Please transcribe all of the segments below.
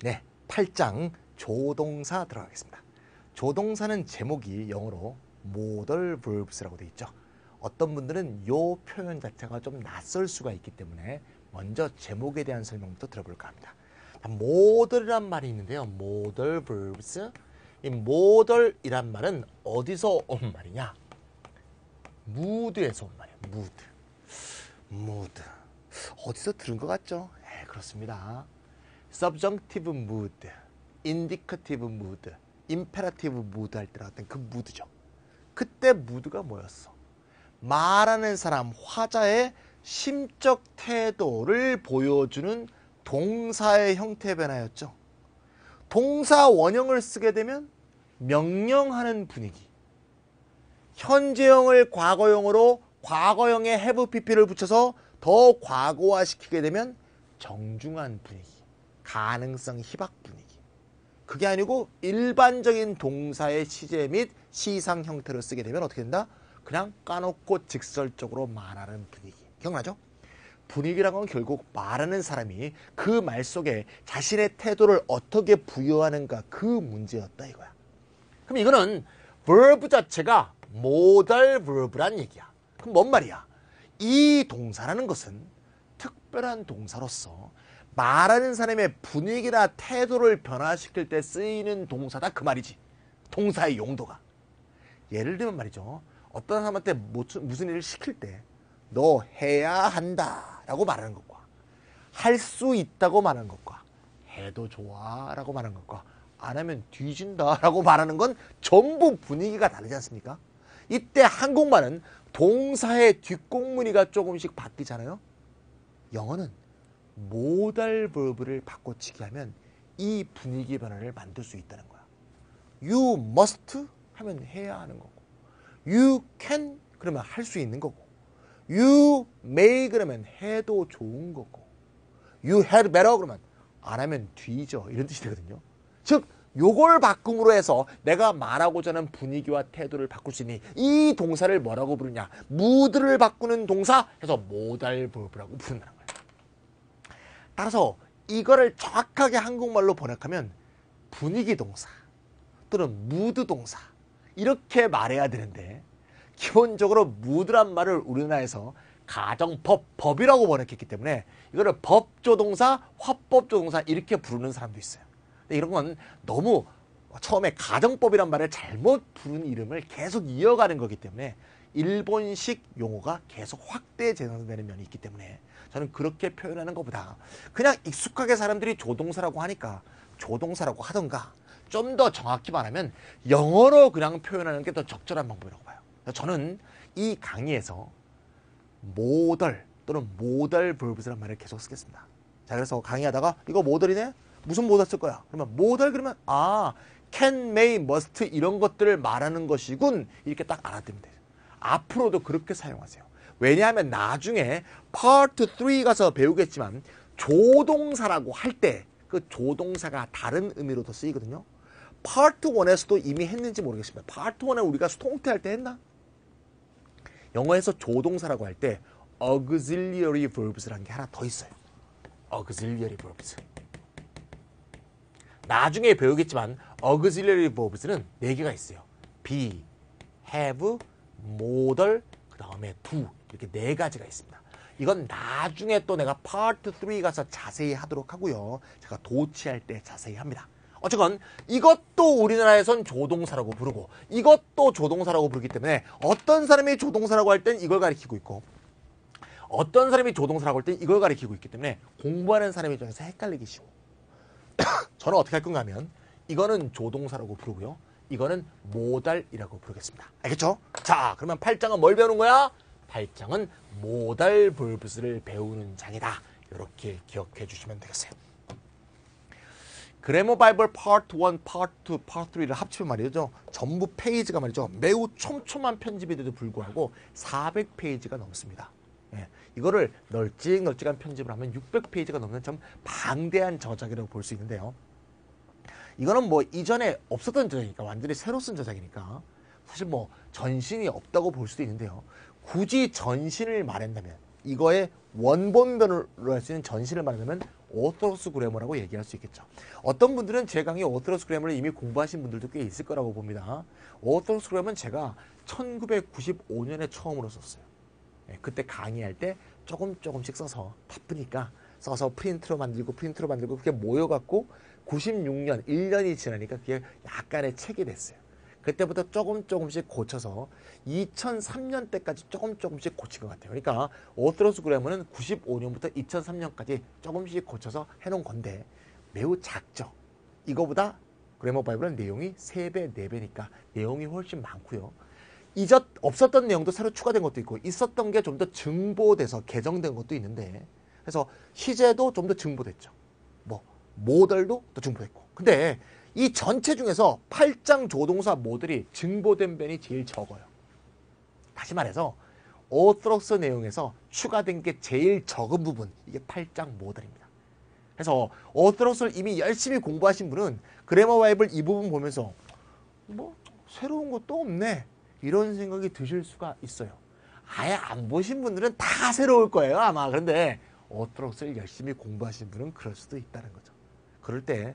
네, 8장 조동사 들어가겠습니다. 조동사는 제목이 영어로 modal verbs라고 되어 있죠. 어떤 분들은 이 표현 자체가 좀 낯설 수가 있기 때문에 먼저 제목에 대한 설명부터 들어볼까 합니다. modal이란 말이 있는데요. modal verbs. 이 modal이란 말은 어디서 온 말이냐? mood에서 온 말이에요. mood. 어디서 들은 것 같죠? 네, 그렇습니다. subjunctive mood, indicative mood, imperative mood 할 때 나왔던 그 mood죠. 그때 mood가 뭐였어? 말하는 사람, 화자의 심적 태도를 보여주는 동사의 형태 변화였죠. 동사 원형을 쓰게 되면 명령하는 분위기. 현재형을 과거형으로 과거형에 have pp를 붙여서 더 과거화시키게 되면 정중한 분위기. 가능성 희박 분위기. 그게 아니고 일반적인 동사의 시제 및 시상 형태로 쓰게 되면 어떻게 된다? 그냥 까놓고 직설적으로 말하는 분위기. 기억나죠? 분위기라는 건 결국 말하는 사람이 그 말 속에 자신의 태도를 어떻게 부여하는가 그 문제였다 이거야. 그럼 이거는 verb 자체가 modal verb란 얘기야. 그럼 뭔 말이야? 이 동사라는 것은 특별한 동사로서 말하는 사람의 분위기나 태도를 변화시킬 때 쓰이는 동사다 그 말이지. 동사의 용도가. 예를 들면 말이죠. 어떤 사람한테 무슨 일을 시킬 때 너 해야 한다 라고 말하는 것과 할 수 있다고 말하는 것과 해도 좋아 라고 말하는 것과 안 하면 뒤진다 라고 말하는 건 전부 분위기가 다르지 않습니까? 이때 한국말은 동사의 뒷공무니가 조금씩 바뀌잖아요. 영어는 modal verb를 바꿔치기 하면 이 분위기 변화를 만들 수 있다는 거야. You must 하면 해야 하는 거고 You can 그러면 할 수 있는 거고 You may 그러면 해도 좋은 거고 You had better 그러면 안 하면 뒤져 이런 뜻이 되거든요. 즉 요걸 바꿈으로 해서 내가 말하고자 하는 분위기와 태도를 바꿀 수 있는 이 동사를 뭐라고 부르냐? mood를 바꾸는 동사 해서 modal verb라고 부른다는 거예요. 따라서 이거를 정확하게 한국말로 번역하면 분위기 동사 또는 mood 동사 이렇게 말해야 되는데 기본적으로 mood란 말을 우리나라에서 가정법이라고 번역했기 때문에 이거를 법조동사, 화법조동사 이렇게 부르는 사람도 있어요. 근데 이런 건 너무 처음에 가정법이란 말을 잘못 부른 이름을 계속 이어가는 거기 때문에 일본식 용어가 계속 확대 재생되는 면이 있기 때문에 저는 그렇게 표현하는 것보다 그냥 익숙하게 사람들이 조동사라고 하니까 조동사라고 하던가 좀 더 정확히 말하면 영어로 그냥 표현하는 게 더 적절한 방법이라고 봐요. 저는 이 강의에서 modal 또는 modal verbs라는 말을 계속 쓰겠습니다. 자, 그래서 강의하다가 이거 modal이네? 무슨 modal 쓸 거야? 그러면 modal 그러면 can, may, must 이런 것들을 말하는 것이군 이렇게 딱 알아두면 돼요. 앞으로도 그렇게 사용하세요. 왜냐하면 나중에 part 3 가서 배우겠지만 조동사라고 할 때 그 조동사가 다른 의미로도 쓰이거든요. part 1에서도 이미 했는지 모르겠습니다. part 1에 우리가 수동태 할 때 했나? 영어에서 조동사라고 할 때 auxiliary verbs라는 게 하나 더 있어요. auxiliary verbs. 나중에 배우겠지만 auxiliary verbs는 4개가 있어요. be, have, modal, 그 다음에 do 이렇게 4가지가 있습니다. 이건 나중에 또 내가 part 3 가서 자세히 하도록 하고요. 제가 도치할 때 자세히 합니다. 어쨌건 이것도 우리나라에선 조동사라고 부르고 이것도 조동사라고 부르기 때문에 어떤 사람이 조동사라고 할 땐 이걸 가리키고 있고 어떤 사람이 조동사라고 할 땐 이걸 가리키고 있기 때문에 공부하는 사람 입장에서 헷갈리기 쉬워. 저는 어떻게 할 건가 하면 이거는 조동사라고 부르고요. 이거는 modal이라고 부르겠습니다. 알겠죠? 자, 그러면 8장은 뭘 배우는 거야? 8장은 modal verbs를 배우는 장이다. 이렇게 기억해 주시면 되겠어요. 그래머 바이블 파트 1, 파트 2, 파트 3를 합치면 말이죠. 전부 페이지가 말이죠. 매우 촘촘한 편집에도 불구하고 400페이지가 넘습니다. 예, 이거를 널찍널찍한 편집을 하면 600페이지가 넘는 참 방대한 저작이라고 볼 수 있는데요. 이거는 뭐 이전에 없었던 저작이니까 완전히 새로 쓴 저작이니까 사실 뭐 전신이 없다고 볼 수도 있는데요. 굳이 전신을 말한다면 이거의 원본별로 할 수 있는 전신을 말한다면 오토록스 그래머라고 얘기할 수 있겠죠. 어떤 분들은 제 강의 오토록스 그래머를 이미 공부하신 분들도 꽤 있을 거라고 봅니다. 오토록스 그래머는 제가 1995년에 처음으로 썼어요. 그때 강의할 때 조금씩 써서 바쁘니까 써서 프린트로 만들고 그렇게 모여갖고 96년 1년이 지나니까 그게 약간의 책이 됐어요. 그때부터 조금씩 고쳐서 2003년 때까지 조금씩 고친 것 같아요. 그러니까 오토록스 그래머는 95년부터 2003년까지 조금씩 고쳐서 해놓은 건데 매우 작죠. 이거보다 그래머 바이블은 내용이 3배, 4배니까 내용이 훨씬 많고요. 없었던 내용도 새로 추가된 것도 있고 있었던 게 좀 더 증보돼서 개정된 것도 있는데 그래서 시제도 좀 더 증보됐죠. 모델도 더 증보됐고. 근데 이 전체 중에서 8장 조동사 모델이 증보된 변이 제일 적어요. 다시 말해서 오토록스 내용에서 추가된 게 제일 적은 부분, 이게 8장 모델입니다. 그래서 오토록스를 이미 열심히 공부하신 분은 그래머 바이블 이 부분 보면서 새로운 것도 없네 이런 생각이 드실 수가 있어요. 아예 안 보신 분들은 다 새로울 거예요 아마. 그런데 오토록스를 열심히 공부하신 분은 그럴 수도 있다는 거죠. 그럴 때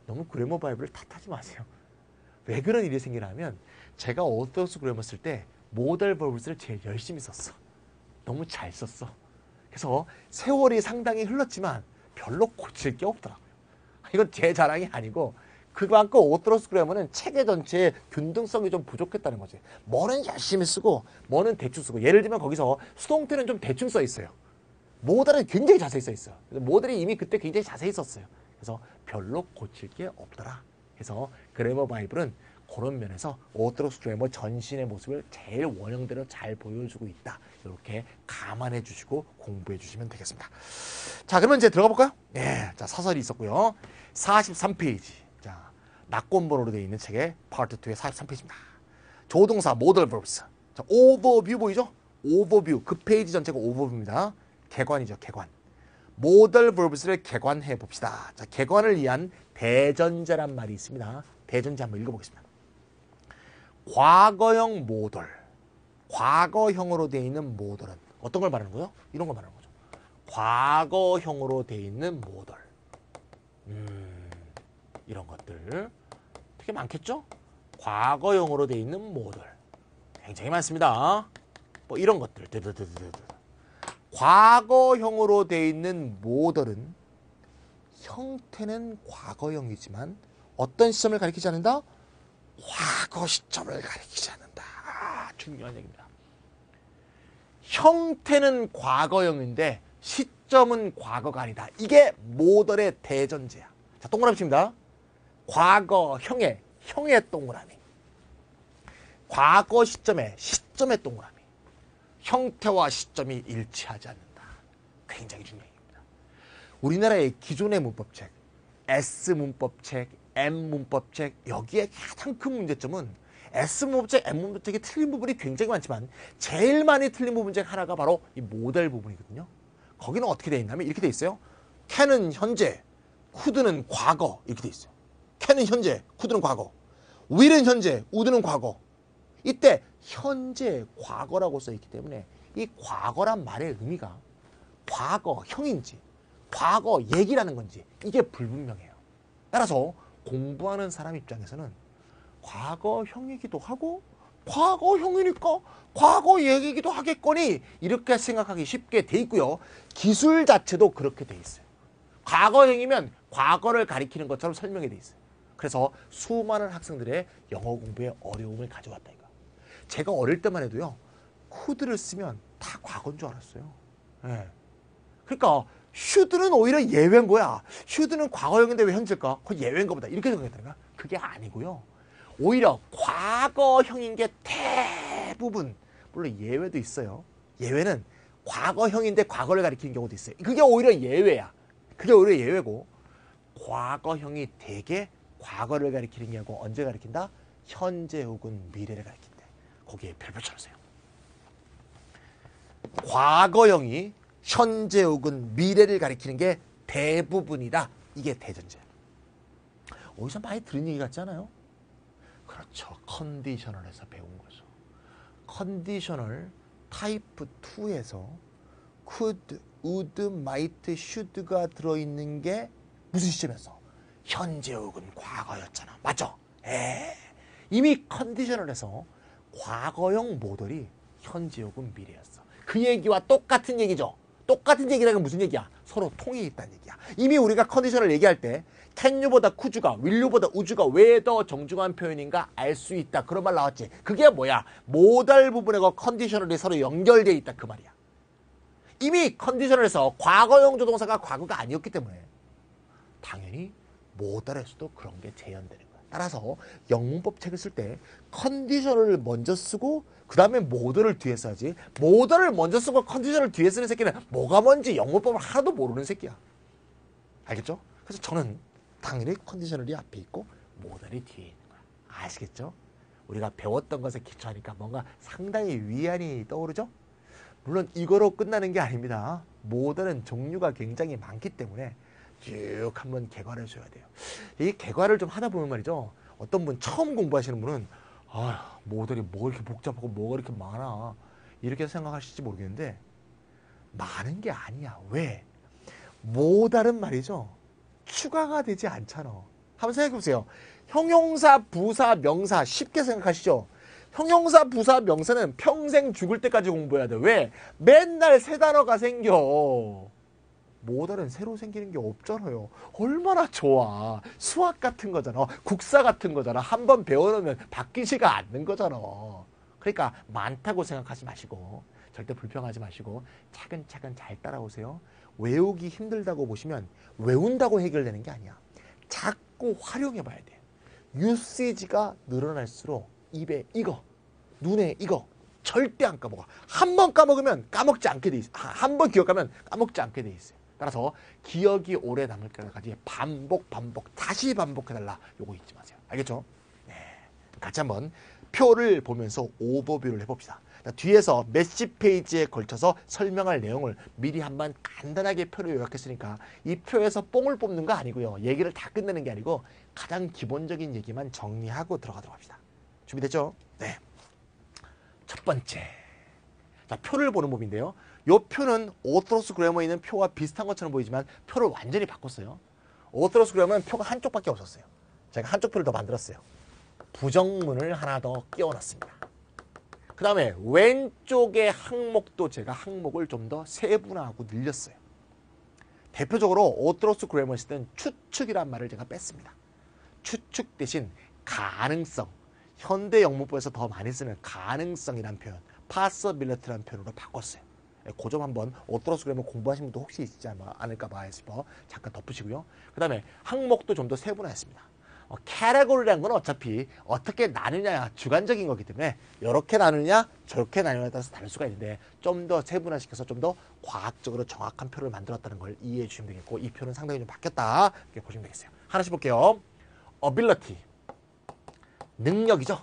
너무 그래머 바이블을 탓하지 마세요. 왜 그런 일이 생기냐면 제가 오토록스 그래머 쓸 때 모델 버브스를 제일 열심히 썼어. 너무 잘 썼어. 그래서 세월이 상당히 흘렀지만 별로 고칠 게 없더라고요. 이건 제 자랑이 아니고 그만큼 오토록스 그래머는 체계 전체의 균등성이 좀 부족했다는 거지. 뭐는 열심히 쓰고 뭐는 대충 쓰고. 예를 들면 거기서 수동태는 좀 대충 써 있어요. 모델은 굉장히 자세히 써 있어요. 모델이 이미 그때 굉장히 자세히 썼어요. 그래서 별로 고칠 게 없더라. 그래서 그래머 바이블은 그런 면에서 오토록스 그래머 전신의 모습을 제일 원형대로 잘 보여주고 있다. 이렇게 감안해 주시고 공부해 주시면 되겠습니다. 자, 그러면 이제 들어가 볼까요? 예, 자, 사설이 있었고요. 43페이지. 자, 낙권번호로 되어 있는 책의 파트 2의 43페이지입니다. 조동사 모델 버브스. 자, 오버뷰 보이죠? 오버뷰. 그 페이지 전체가 오버뷰입니다. 개관이죠, 개관. 모델 버브스를 개관해 봅시다. 자, 개관을 위한 대전제란 말이 있습니다. 대전제 한번 읽어보겠습니다. 과거형 모델. 과거형으로 되어 있는 모델은 어떤 걸 말하는 거예요? 이런 걸 말하는 거죠. 과거형으로 되어 있는 모델. 이런 것들 되게 많겠죠? 과거형으로 되어 있는 모델. 굉장히 많습니다. 이런 것들. 과거형으로 되어 있는 모델은 형태는 과거형이지만 어떤 시점을 가리키지 않는다? 과거 시점을 가리키지 않는다. 중요한 얘기입니다. 형태는 과거형인데 시점은 과거가 아니다. 이게 모델의 대전제야. 자, 동그라미 칩니다. 과거형의 동그라미. 과거 시점의 동그라미. 형태와 시점이 일치하지 않는다. 굉장히 중요한 얘기입니다. 우리나라의 기존의 문법책, S문법책, M문법책, 여기에 가장 큰 문제점은 S문법책, M문법책이 틀린 부분이 굉장히 많지만 제일 많이 틀린 부분 중 하나가 바로 이 모델 부분이거든요. 거기는 어떻게 되어 있냐면 이렇게 되어 있어요. 캔은 현재, could는 과거 이렇게 되어 있어요. 캔은 현재, could는 과거. will은 현재, would는 과거. 이때 현재 과거라고 써있기 때문에 이 과거란 말의 의미가 과거형인지 과거 얘기라는 건지 이게 불분명해요. 따라서 공부하는 사람 입장에서는 과거형이기도 하고 과거형이니까 과거 얘기기도 하겠거니 이렇게 생각하기 쉽게 돼 있고요. 기술 자체도 그렇게 돼 있어요. 과거형이면 과거를 가리키는 것처럼 설명이 돼 있어요. 그래서 수많은 학생들의 영어 공부에 어려움을 가져왔다 이거. 제가 어릴 때만 해도요. could를 쓰면 다 과거인 줄 알았어요. 네. 그러니까 should는 오히려 예외인 거야. should는 과거형인데 왜 현재일까? 그건 예외인가 보다. 이렇게 생각했다니까. 그게 아니고요. 오히려 과거형인 게 대부분, 물론 예외도 있어요. 예외는 과거형인데 과거를 가리키는 경우도 있어요. 그게 오히려 예외야. 그게 오히려 예외고 과거형이 대개 과거를 가리키는 경우고 언제 가리킨다? 현재 혹은 미래를 가리킨다. 거기에 별표 쳐주세요. 과거형이 현재 혹은 미래를 가리키는 게 대부분이다. 이게 대전제야. 어디서 많이 들은 얘기 같지 않아요? 그렇죠. 컨디셔널에서 배운 거죠. 컨디셔널 타입 2에서 could, would, might, should가 들어있는 게 무슨 시점이었어? 현재 혹은 과거였잖아. 맞죠? 이미 컨디셔널 해서 과거형 모델이 현재 혹은 미래였어. 그 얘기와 똑같은 얘기죠. 똑같은 얘기라는 건 무슨 얘기야? 서로 통이 있다는 얘기야. 이미 우리가 컨디셔널 얘기할 때 can you보다 could가, will you보다 would가 왜 더 정중한 표현인가 알 수 있다. 그런 말 나왔지. 그게 뭐야? 모달 부분하고 컨디셔널이 서로 연결되어 있다. 그 말이야. 이미 컨디셔널에서 과거형 조동사가 과거가 아니었기 때문에 당연히 모달에서도 그런 게 재현되는 거야. 따라서 영문법 책을 쓸 때 컨디셔널을 먼저 쓰고 그 다음에 모델을 뒤에 써야지. 모델을 먼저 쓰고 컨디셔널을 뒤에 쓰는 새끼는 뭐가 뭔지 영문법을 하나도 모르는 새끼야. 알겠죠? 그래서 저는 당연히 컨디셔널이 앞에 있고 모델이 뒤에 있는 거야. 아시겠죠? 우리가 배웠던 것에 기초하니까 뭔가 상당히 위안이 떠오르죠? 물론 이거로 끝나는 게 아닙니다. 모델은 종류가 굉장히 많기 때문에 쭉 한번 개괄해 줘야 돼요. 이 개괄을 좀 하다 보면 말이죠. 어떤 분 처음 공부하시는 분은 모델이 뭐 이렇게 복잡하고 뭐가 이렇게 많아 이렇게 생각하실지 모르겠는데 많은 게 아니야. 왜? 모델은 말이죠. 추가가 되지 않잖아. 한번 생각해 보세요. 형용사, 부사, 명사 쉽게 생각하시죠. 형용사, 부사, 명사는 평생 죽을 때까지 공부해야 돼. 왜? 맨날 새 단어가 생겨. 모델은 새로 생기는 게 없잖아요. 얼마나 좋아. 수학 같은 거잖아. 국사 같은 거잖아. 한번 배워놓으면 바뀌지가 않는 거잖아. 그러니까 많다고 생각하지 마시고 절대 불평하지 마시고 차근차근 잘 따라오세요. 외우기 힘들다고 보시면 외운다고 해결되는 게 아니야. 자꾸 활용해 봐야 돼. 유시지가 늘어날수록 입에 이거, 눈에 이거 절대 안 까먹어. 한 번 까먹으면 까먹지 않게 돼 있어. 한 번 기억하면 까먹지 않게 돼 있어요. 따라서 기억이 오래 남을 때까지 반복 다시 반복해달라. 요거 잊지 마세요. 알겠죠? 네. 같이 한번 표를 보면서 오버뷰를 해봅시다. 뒤에서 몇십 페이지에 걸쳐서 설명할 내용을 미리 한번 간단하게 표를 요약했으니까 이 표에서 뽕을 뽑는 거 아니고요. 얘기를 다 끝내는 게 아니고 가장 기본적인 얘기만 정리하고 들어가도록 합시다. 준비됐죠? 네. 첫 번째. 자, 표를 보는 법인데요. 이 표는 오토로스 그래머에 있는 표와 비슷한 것처럼 보이지만 표를 완전히 바꿨어요. 오토로스 그래머는 표가 한쪽밖에 없었어요. 제가 한쪽 표를 더 만들었어요. 부정문을 하나 더 끼워놨습니다. 그 다음에 왼쪽의 항목도 제가 항목을 좀 더 세분화하고 늘렸어요. 대표적으로 오토로스 그래머에 쓰는 추측이란 말을 제가 뺐습니다. 추측 대신 가능성, 현대 영문법에서 더 많이 쓰는 가능성이란 표현, possibility라는 표현으로 바꿨어요. 그 점 한번 오토로스 그래머 공부하신 분도 혹시 있지 않을까 봐 해서 잠깐 덮으시고요. 그 다음에 항목도 좀 더 세분화했습니다. category라는 건 어차피 어떻게 나누냐 주관적인 거기 때문에 이렇게 나누냐 저렇게 나누냐에 따라서 다를 수가 있는데 좀 더 세분화시켜서 좀 더 과학적으로 정확한 표를 만들었다는 걸 이해해 주시면 되겠고 이 표는 상당히 좀 바뀌었다 이렇게 보시면 되겠어요. 하나씩 볼게요. ability 능력이죠.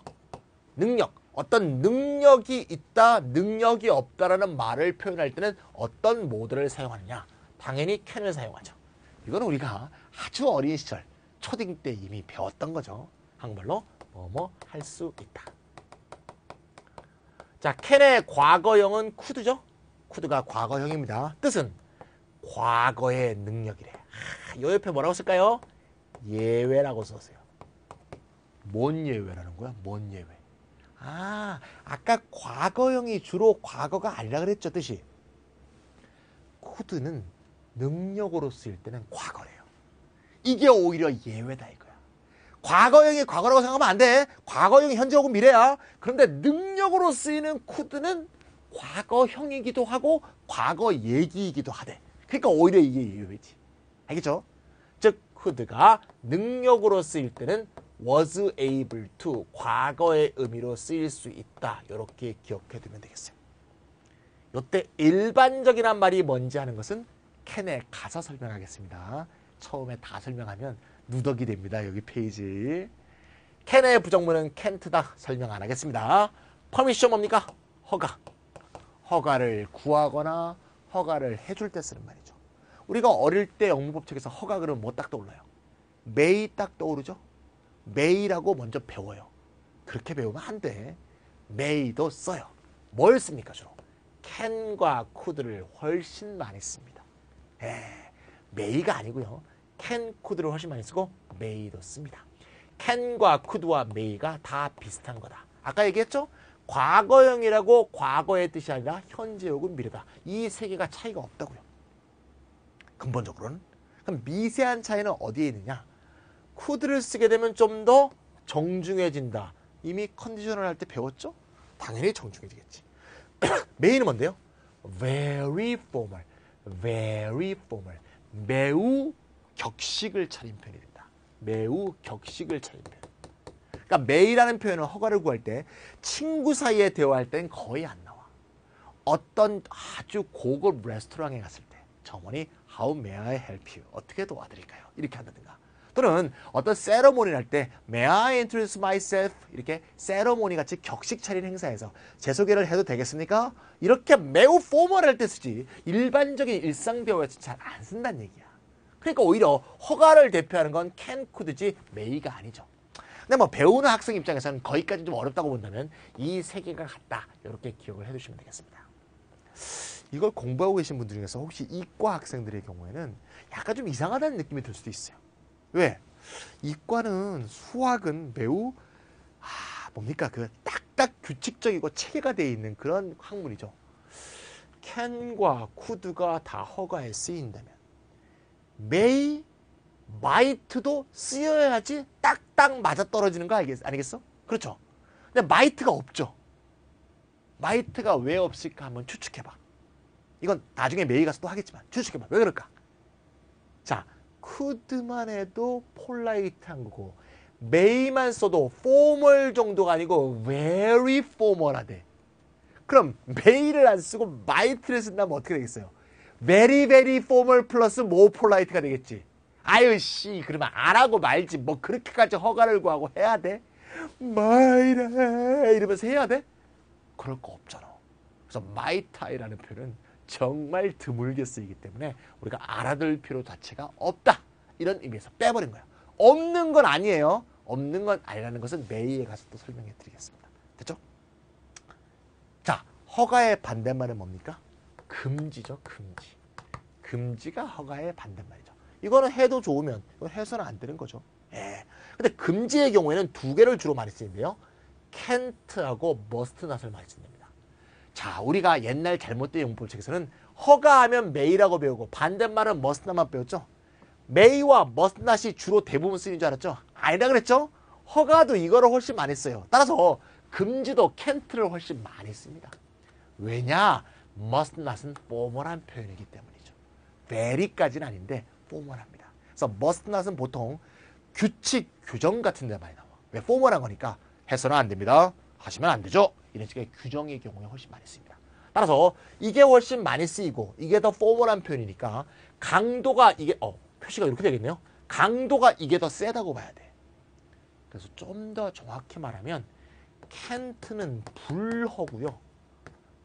능력 어떤 능력이 있다 능력이 없다라는 말을 표현할 때는 어떤 모델을 사용하느냐 당연히 can을 사용하죠. 이거는 우리가 아주 어린 시절 초딩 때 이미 배웠던 거죠. 한국말로 뭐뭐 할 수 있다. 자, can의 과거형은 could죠. could가 과거형입니다. 뜻은 과거의 능력이래. 요 옆에 뭐라고 쓸까요? 예외라고 썼어요. 뭔 예외라는 거야? 뭔 예외? 아까 과거형이 주로 과거가 아니라 그랬죠, 뜻이. could는 능력으로 쓰일 때는 과거래요. 이게 오히려 예외다 이거야. 과거형이 과거라고 생각하면 안 돼. 과거형이 현재 혹은 미래야. 그런데 능력으로 쓰이는 could는 과거형이기도 하고 과거 얘기이기도 하대. 그러니까 오히려 이게 예외지. 알겠죠? 즉 could가 능력으로 쓰일 때는 was able to 과거의 의미로 쓰일 수 있다. 이렇게 기억해 두면 되겠어요. 이때 일반적이란 말이 뭔지 하는 것은 can에 가서 설명하겠습니다. 처음에 다 설명하면 누더기 됩니다. 여기 페이지. can의 부정문은 can't다. 설명 안 하겠습니다. permission 뭡니까? 허가. 허가를 구하거나 허가를 해줄 때 쓰는 말이죠. 우리가 어릴 때 영문법 책에서 허가 그러면 뭐 딱 떠올라요? may 딱 떠오르죠? may라고 먼저 배워요. 그렇게 배우면 안 돼. may도 써요. 뭘 씁니까 주로? can과 could를 훨씬 많이 씁니다. may가 아니고요. can, could를 훨씬 많이 쓰고 may도 씁니다. can과 could와 may가 다 비슷한 거다. 아까 얘기했죠? 과거형이라고 과거의 뜻이 아니라 현재형은 미래다. 이 세 개가 차이가 없다고요. 근본적으로는. 그럼 미세한 차이는 어디에 있느냐? could를 쓰게 되면 좀 더 정중해진다. 이미 컨디셔널 할 때 배웠죠? 당연히 정중해지겠지. may는 뭔데요? very formal. very formal. 매우 격식을 차린 표현이 된다. 매우 격식을 차린 표현. 그러니까 may라는 표현은 허가를 구할 때 친구 사이에 대화할 땐 거의 안 나와. 어떤 아주 고급 레스토랑에 갔을 때 점원이 How may I help you? 어떻게 도와드릴까요? 이렇게 한다든가. 또는 어떤 세러모니를 할 때 May I introduce myself? 이렇게 세러모니 같이 격식 차린 행사에서 제 소개를 해도 되겠습니까? 이렇게 매우 포멀할 때 쓰지 일반적인 일상 대화에서 잘 안 쓴다는 얘기야. 그러니까 오히려 허가를 대표하는 건 can, could지 may가 아니죠. 근데 뭐 배우는 학생 입장에서는 거기까지 좀 어렵다고 본다면 이 세 개가 같다. 이렇게 기억을 해두시면 되겠습니다. 이걸 공부하고 계신 분들 중에서 혹시 이과 학생들의 경우에는 약간 좀 이상하다는 느낌이 들 수도 있어요. 왜? 이과는 수학은 매우 뭡니까? 그 딱딱 규칙적이고 체계가 되어 있는 그런 학문이죠. can과 could가 다 허가에 쓰인다면 may, might도 쓰여야지 딱딱 맞아떨어지는 거 아니겠어? 그렇죠. 근데 might가 없죠. might가 왜 없을까 한번 추측해봐. 이건 나중에 may 가서 또 하겠지만 추측해봐. 왜 그럴까? 자, could만 해도 폴라이트한 거고 may만 써도 formal 정도가 아니고 very formal하대. 그럼 may를 안 쓰고 might를 쓴다면 어떻게 되겠어요? very very formal 플러스 more polite가 되겠지. 아유 씨 그러면 안 하고 말지 뭐 그렇게까지 허가를 구하고 해야 돼? might 이러면서 해야 돼? 그럴 거 없잖아. 그래서 might이라는 표현은 정말 드물게 쓰이기 때문에 우리가 알아둘 필요 자체가 없다. 이런 의미에서 빼버린 거야. 없는 건 아니에요. 없는 건 아니라는 것은 may에 가서 또 설명해 드리겠습니다. 됐죠? 자, 허가의 반대말은 뭡니까? 금지죠. 금지. 금지가 허가의 반대말이죠. 이거는 해도 좋으면 이건 해서는 안 되는 거죠. 근데 금지의 경우에는 두 개를 주로 많이 쓰는데요. can't하고 must not을 많이 쓴답니다. 자, 우리가 옛날 잘못된 용법 책에서는 허가하면 may라고 배우고 반대말은 must not만 배웠죠. may와 must not이 주로 대부분 쓰이는 줄 알았죠. 아니다 그랬죠. 허가도 이거를 훨씬 많이 써요. 따라서 금지도 can't를 훨씬 많이 씁니다. 왜냐? must not은 포멀한 표현이기 때문이죠. very까지는 아닌데 포멀합니다. 그래서 must not은 보통 규칙, 규정 같은 데 많이 나와. 왜? 포멀한 거니까 해서는 안 됩니다. 하시면 안 되죠. 이런 식의 규정의 경우에 훨씬 많이 씁니다. 따라서 이게 훨씬 많이 쓰이고 이게 더 포멀한 표현이니까 강도가 이게 표시가 이렇게 되겠네요. 강도가 이게 더 세다고 봐야 돼. 그래서 좀 더 정확히 말하면 can't는 불허고요.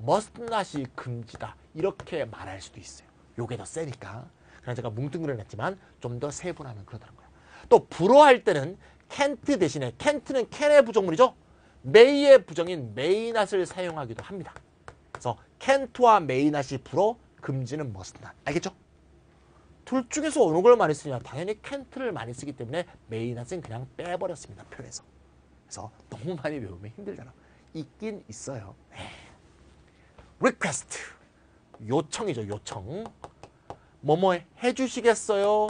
must not이 금지다. 이렇게 말할 수도 있어요. 요게 더 세니까. 그냥 제가 뭉뚱그려냈지만 좀 더 세분하면 그러다는 거예요. 또 불허할 때는 can't 대신에 can't는 can의 부정문이죠. may의 부정인 may not을 사용하기도 합니다. 그래서 can't와 may not이 불어, 금지는 must not. 알겠죠? 둘 중에서 어느 걸 많이 쓰냐? 당연히 can't를 많이 쓰기 때문에 may not은 그냥 빼버렸습니다. 표에서. 그래서 너무 많이 외우면 힘들잖아. 있긴 있어요. request. 요청이죠. 요청. 뭐뭐 해주시겠어요?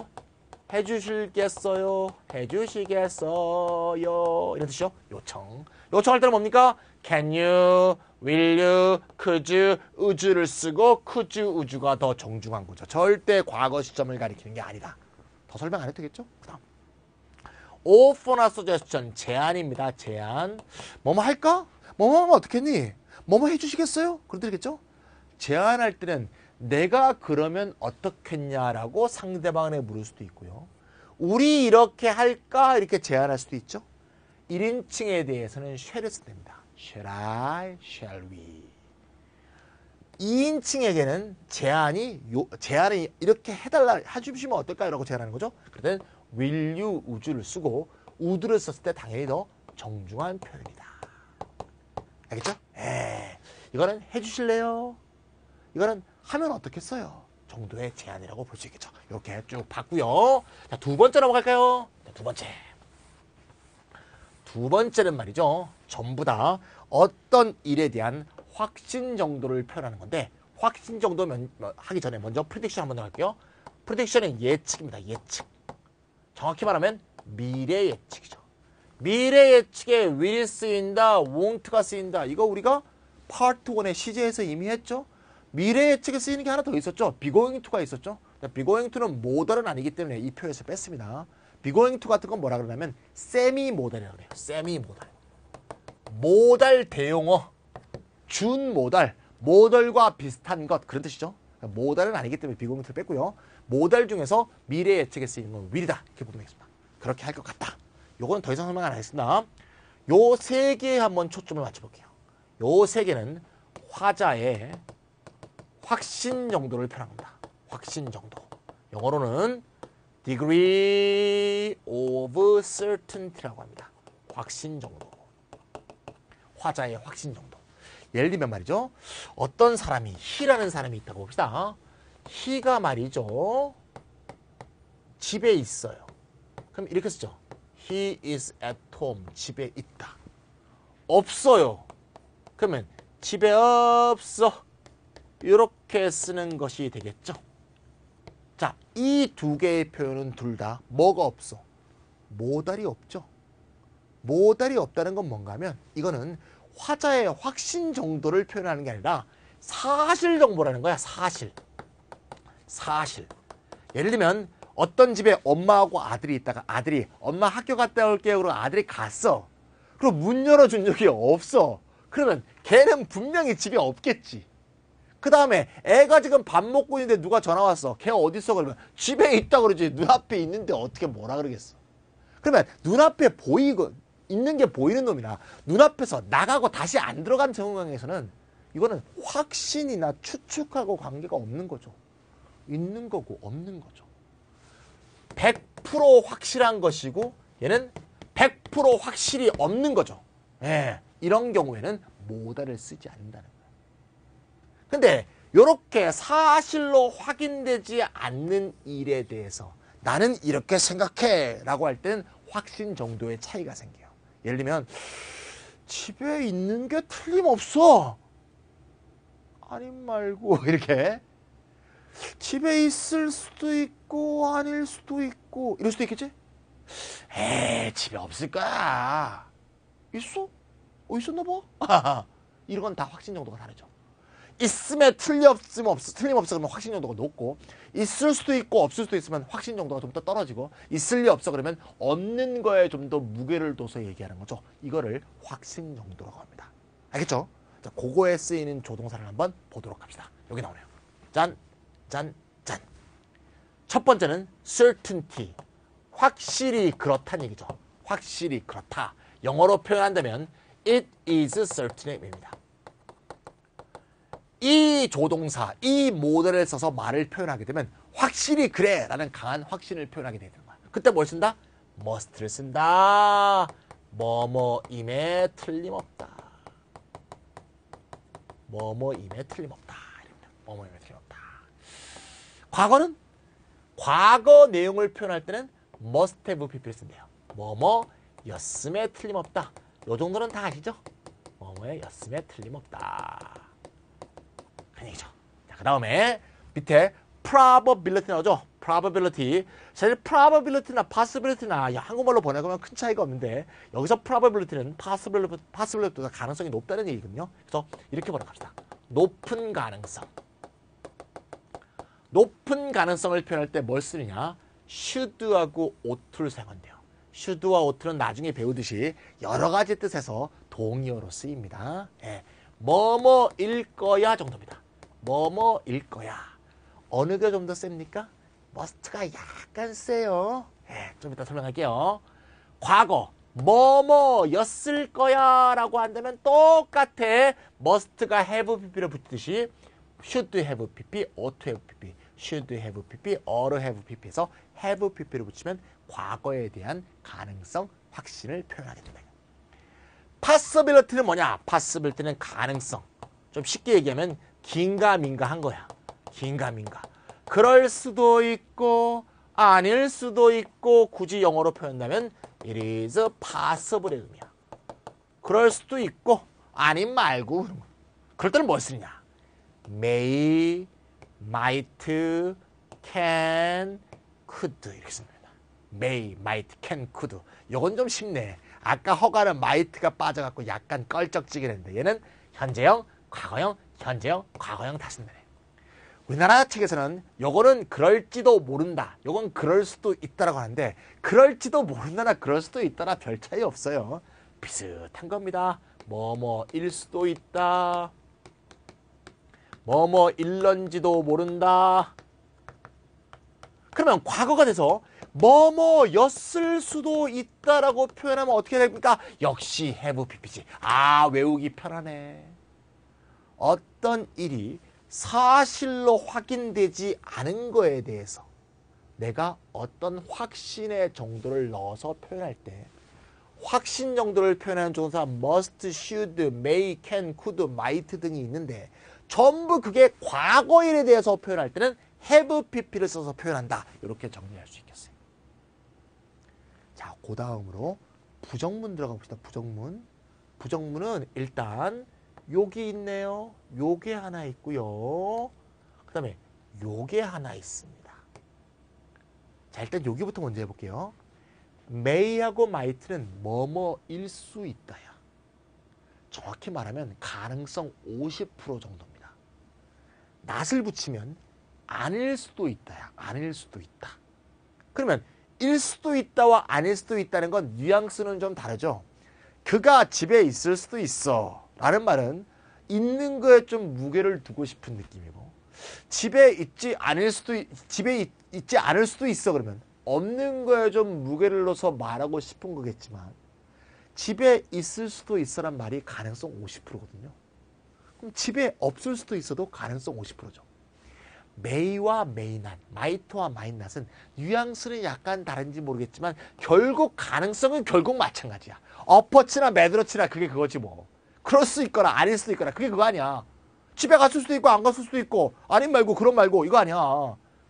해주실겠어요? 해주시겠어요? 이런 뜻이죠. 요청. 요청할 때는 뭡니까? Can you, will you, could you, would를 쓰고 could you, would가 더 정중한 거죠. 절대 과거 시점을 가리키는 게 아니다. 더 설명 안 해도 되겠죠? 그 다음. offer나 suggestion, 제안입니다. 제안. 뭐뭐 할까? 뭐뭐 하면 어떻겠니? 뭐뭐 해주시겠어요? 그런 뜻이겠죠? 제안할 때는 내가 그러면 어떻겠냐라고 상대방에 물을 수도 있고요. 우리 이렇게 할까? 이렇게 제안할 수도 있죠. 1인칭에 대해서는 shall을 쓴답니다. Shall I? Shall we? 2인칭에게는 제안을 이렇게 해주시면 어떨까요? 라고 제안하는 거죠. 그럴 땐 will you, would를 쓰고 would를 썼을 때 당연히 더 정중한 표현이다. 알겠죠? 이거는 해주실래요? 이거는 하면 어떻겠어요? 정도의 제한이라고 볼 수 있겠죠. 이렇게 쭉 봤고요. 자, 두 번째 넘어갈까요? 자, 두 번째. 두 번째는 말이죠. 전부 다 어떤 일에 대한 확신 정도를 표현하는 건데, 확신 정도 하기 전에 먼저 프리딕션 한번 나갈게요. 프리딕션은 예측입니다. 예측. 정확히 말하면 미래 예측이죠. 미래 예측에 will이 쓰인다, won't가 쓰인다. 이거 우리가 파트 1의 시제에서 이미 했죠. 미래 예측에 쓰이는 게 하나 더 있었죠. be going to가 있었죠. be going to는 모델은 아니기 때문에 이 표에서 뺐습니다. be going to 같은 건 뭐라 그러냐면 세미 모델이라고 그래요. 세미 모델. 모달 대용어, 준 모달, 모델과 비슷한 것, 그런 뜻이죠. 모델은 아니기 때문에 be going to를 뺐고요. 모델 중에서 미래 예측에 쓰이는 건 will이다. 이렇게 보면 되겠습니다. 그렇게 할 것 같다. 요거는 더 이상 설명 안 하겠습니다. 요 세 개에 한번 초점을 맞춰볼게요. 요 세 개는 화자의 확신 정도를 표현합니다. 확신 정도. 영어로는 degree of certainty라고 합니다. 확신 정도. 화자의 확신 정도. 예를 들면 말이죠. 어떤 사람이, 희라는 사람이 있다고 봅시다. 희가 말이죠. 집에 있어요. 그럼 이렇게 쓰죠. He is at home. 집에 있다. 없어요. 그러면 집에 없어. 이렇게 쓰는 것이 되겠죠. 자, 이 두 개의 표현은 둘 다 뭐가 없어? 모달이 없죠. 모달이 없다는 건 뭔가 하면 이거는 화자의 확신 정도를 표현하는 게 아니라 사실 정보라는 거야. 사실. 사실. 예를 들면 어떤 집에 엄마하고 아들이 있다가 아들이 엄마 학교 갔다 올게요. 그러고 아들이 갔어. 그리고 문 열어준 적이 없어. 그러면 걔는 분명히 집에 없겠지. 그 다음에 애가 지금 밥 먹고 있는데 누가 전화 왔어. 걔 어디 있어? 그러면 집에 있다 그러지. 눈앞에 있는데 어떻게 뭐라 그러겠어. 그러면 눈앞에 있는 게 보이는 놈이나 눈앞에서 나가고 다시 안 들어간 상황에서는 이거는 확신이나 추측하고 관계가 없는 거죠. 있는 거고 없는 거죠. 100% 확실한 것이고 얘는 100% 확실히 없는 거죠. 예, 이런 경우에는 모달을 쓰지 않는다는 거예요. 근데 이렇게 사실로 확인되지 않는 일에 대해서 나는 이렇게 생각해 라고 할 때는 확신 정도의 차이가 생겨요. 예를 들면 집에 있는 게 틀림없어. 아님 말고 이렇게 집에 있을 수도 있고 아닐 수도 있고 이럴 수도 있겠지? 에이 집에 없을 거야. 있어? 있었나 봐? 이런 건 다 확신 정도가 다르죠. 있음에 틀림없으면 그러면 확신 정도가 높고, 있을 수도 있고 없을 수도 있으면 확신 정도가 좀 더 떨어지고, 있을 리 없어 그러면 없는 거에 좀 더 무게를 둬서 얘기하는 거죠. 이거를 확신 정도라고 합니다. 알겠죠? 자, 그거에 쓰이는 조동사를 한번 보도록 합시다. 여기 나오네요. 짠, 짠, 짠. 첫 번째는 certainty. 확실히 그렇다는 얘기죠. 확실히 그렇다. 영어로 표현한다면 it is certain입니다. 이 조동사, 이 모델을 써서 말을 표현하게 되면 확실히 그래 라는 강한 확신을 표현하게 되는 거야. 그때 뭘 쓴다? must를 쓴다. 뭐뭐임에 틀림없다. 뭐뭐임에 틀림없다. 뭐뭐임에 틀림없다. 과거는? 과거 내용을 표현할 때는 must have pp를 쓴대요. 뭐뭐였음에 틀림없다. 요 정도는 다 아시죠? 뭐뭐였음에 틀림없다. 그런 얘기죠. 자, 그 다음에 밑에 probability 나오죠? probability. 사실 probability나 possibility나 한국말로 번역하면 큰 차이가 없는데 여기서 probability는 possibility보다 가능성이 높다는 얘기거든요. 그래서 이렇게 번역합시다. 높은 가능성. 높은 가능성을 표현할 때 뭘 쓰느냐? should하고 ough트를 사용한대요. should와 ough트는 나중에 배우듯이 여러 가지 뜻에서 동의어로 쓰입니다. 예. 뭐뭐일 거야 정도입니다. 뭐뭐일 거야. 어느 게 좀 더 셉니까? must가 약간 세요. 예, 좀 이따 설명할게요. 과거 뭐뭐였을 거야 라고 한다면 똑같아. must가 have pp를 붙이듯이 should have pp, ought to have pp, should have pp, ought to have pp에서 have pp를 붙이면 과거에 대한 가능성, 확신을 표현하게 된다. possibility는 뭐냐? possibility는 가능성. 좀 쉽게 얘기하면 긴가민가 한 거야. 긴가민가. 그럴 수도 있고 아닐 수도 있고 굳이 영어로 표현한다면 it is possible의 의미야. 그럴 수도 있고 아님 말고 그럴 때는 뭘 쓰느냐. may, might, can, could 이렇게 씁니다. may, might, can, could. 요건 좀 쉽네. 아까 허가는 might가 빠져갖고 약간 껄쩍지근했는데 얘는 현재형, 과거형, 현재형, 과거형 다 쓴다네. 우리나라 책에서는 요거는 그럴지도 모른다. 요건 그럴 수도 있다라고 하는데 그럴지도 모른다나 그럴 수도 있다나 별 차이 없어요. 비슷한 겁니다. 뭐뭐일 수도 있다. 뭐뭐일런지도 모른다. 그러면 과거가 돼서 뭐뭐였을 수도 있다라고 표현하면 어떻게 됩니까? 역시 have pp지. 아, 외우기 편하네. 어떤 일이 사실로 확인되지 않은 거에 대해서 내가 어떤 확신의 정도를 넣어서 표현할 때 확신 정도를 표현하는 조사 must, should, may, can, could, might 등이 있는데 전부 그게 과거일에 대해서 표현할 때는 have pp를 써서 표현한다. 이렇게 정리할 수 있겠어요. 자, 그 다음으로 부정문 들어가 봅시다. 부정문. 부정문은 일단 요기 있네요. 요게 하나 있고요. 그 다음에 요게 하나 있습니다. 자, 일단 여기부터 먼저 해볼게요. may하고 might는 뭐뭐일 수 있다야. 정확히 말하면 가능성 50% 정도입니다. not을 붙이면 아닐 수도 있다야. 아닐 수도 있다. 그러면 일 수도 있다와 아닐 수도 있다는 건 뉘앙스는 좀 다르죠. 그가 집에 있을 수도 있어 라는 말은 있는 거에 좀 무게를 두고 싶은 느낌이고 집에 있지 않을 수도 있어 그러면 없는 거에 좀 무게를 넣어서 말하고 싶은 거겠지만 집에 있을 수도 있어란 말이 가능성 50%거든요. 그럼 집에 없을 수도 있어도 가능성 50%죠. may와 may not, might와 might not은 뉘앙스는 약간 다른지 모르겠지만 결국 가능성은 결국 마찬가지야. 어퍼치나 매드러치나 그게 그거지 뭐. 그럴 수 있거나 아닐 수도 있거나 그게 그거 아니야. 집에 갔을 수도 있고 안 갔을 수도 있고 아님 말고 그런 말고 이거 아니야.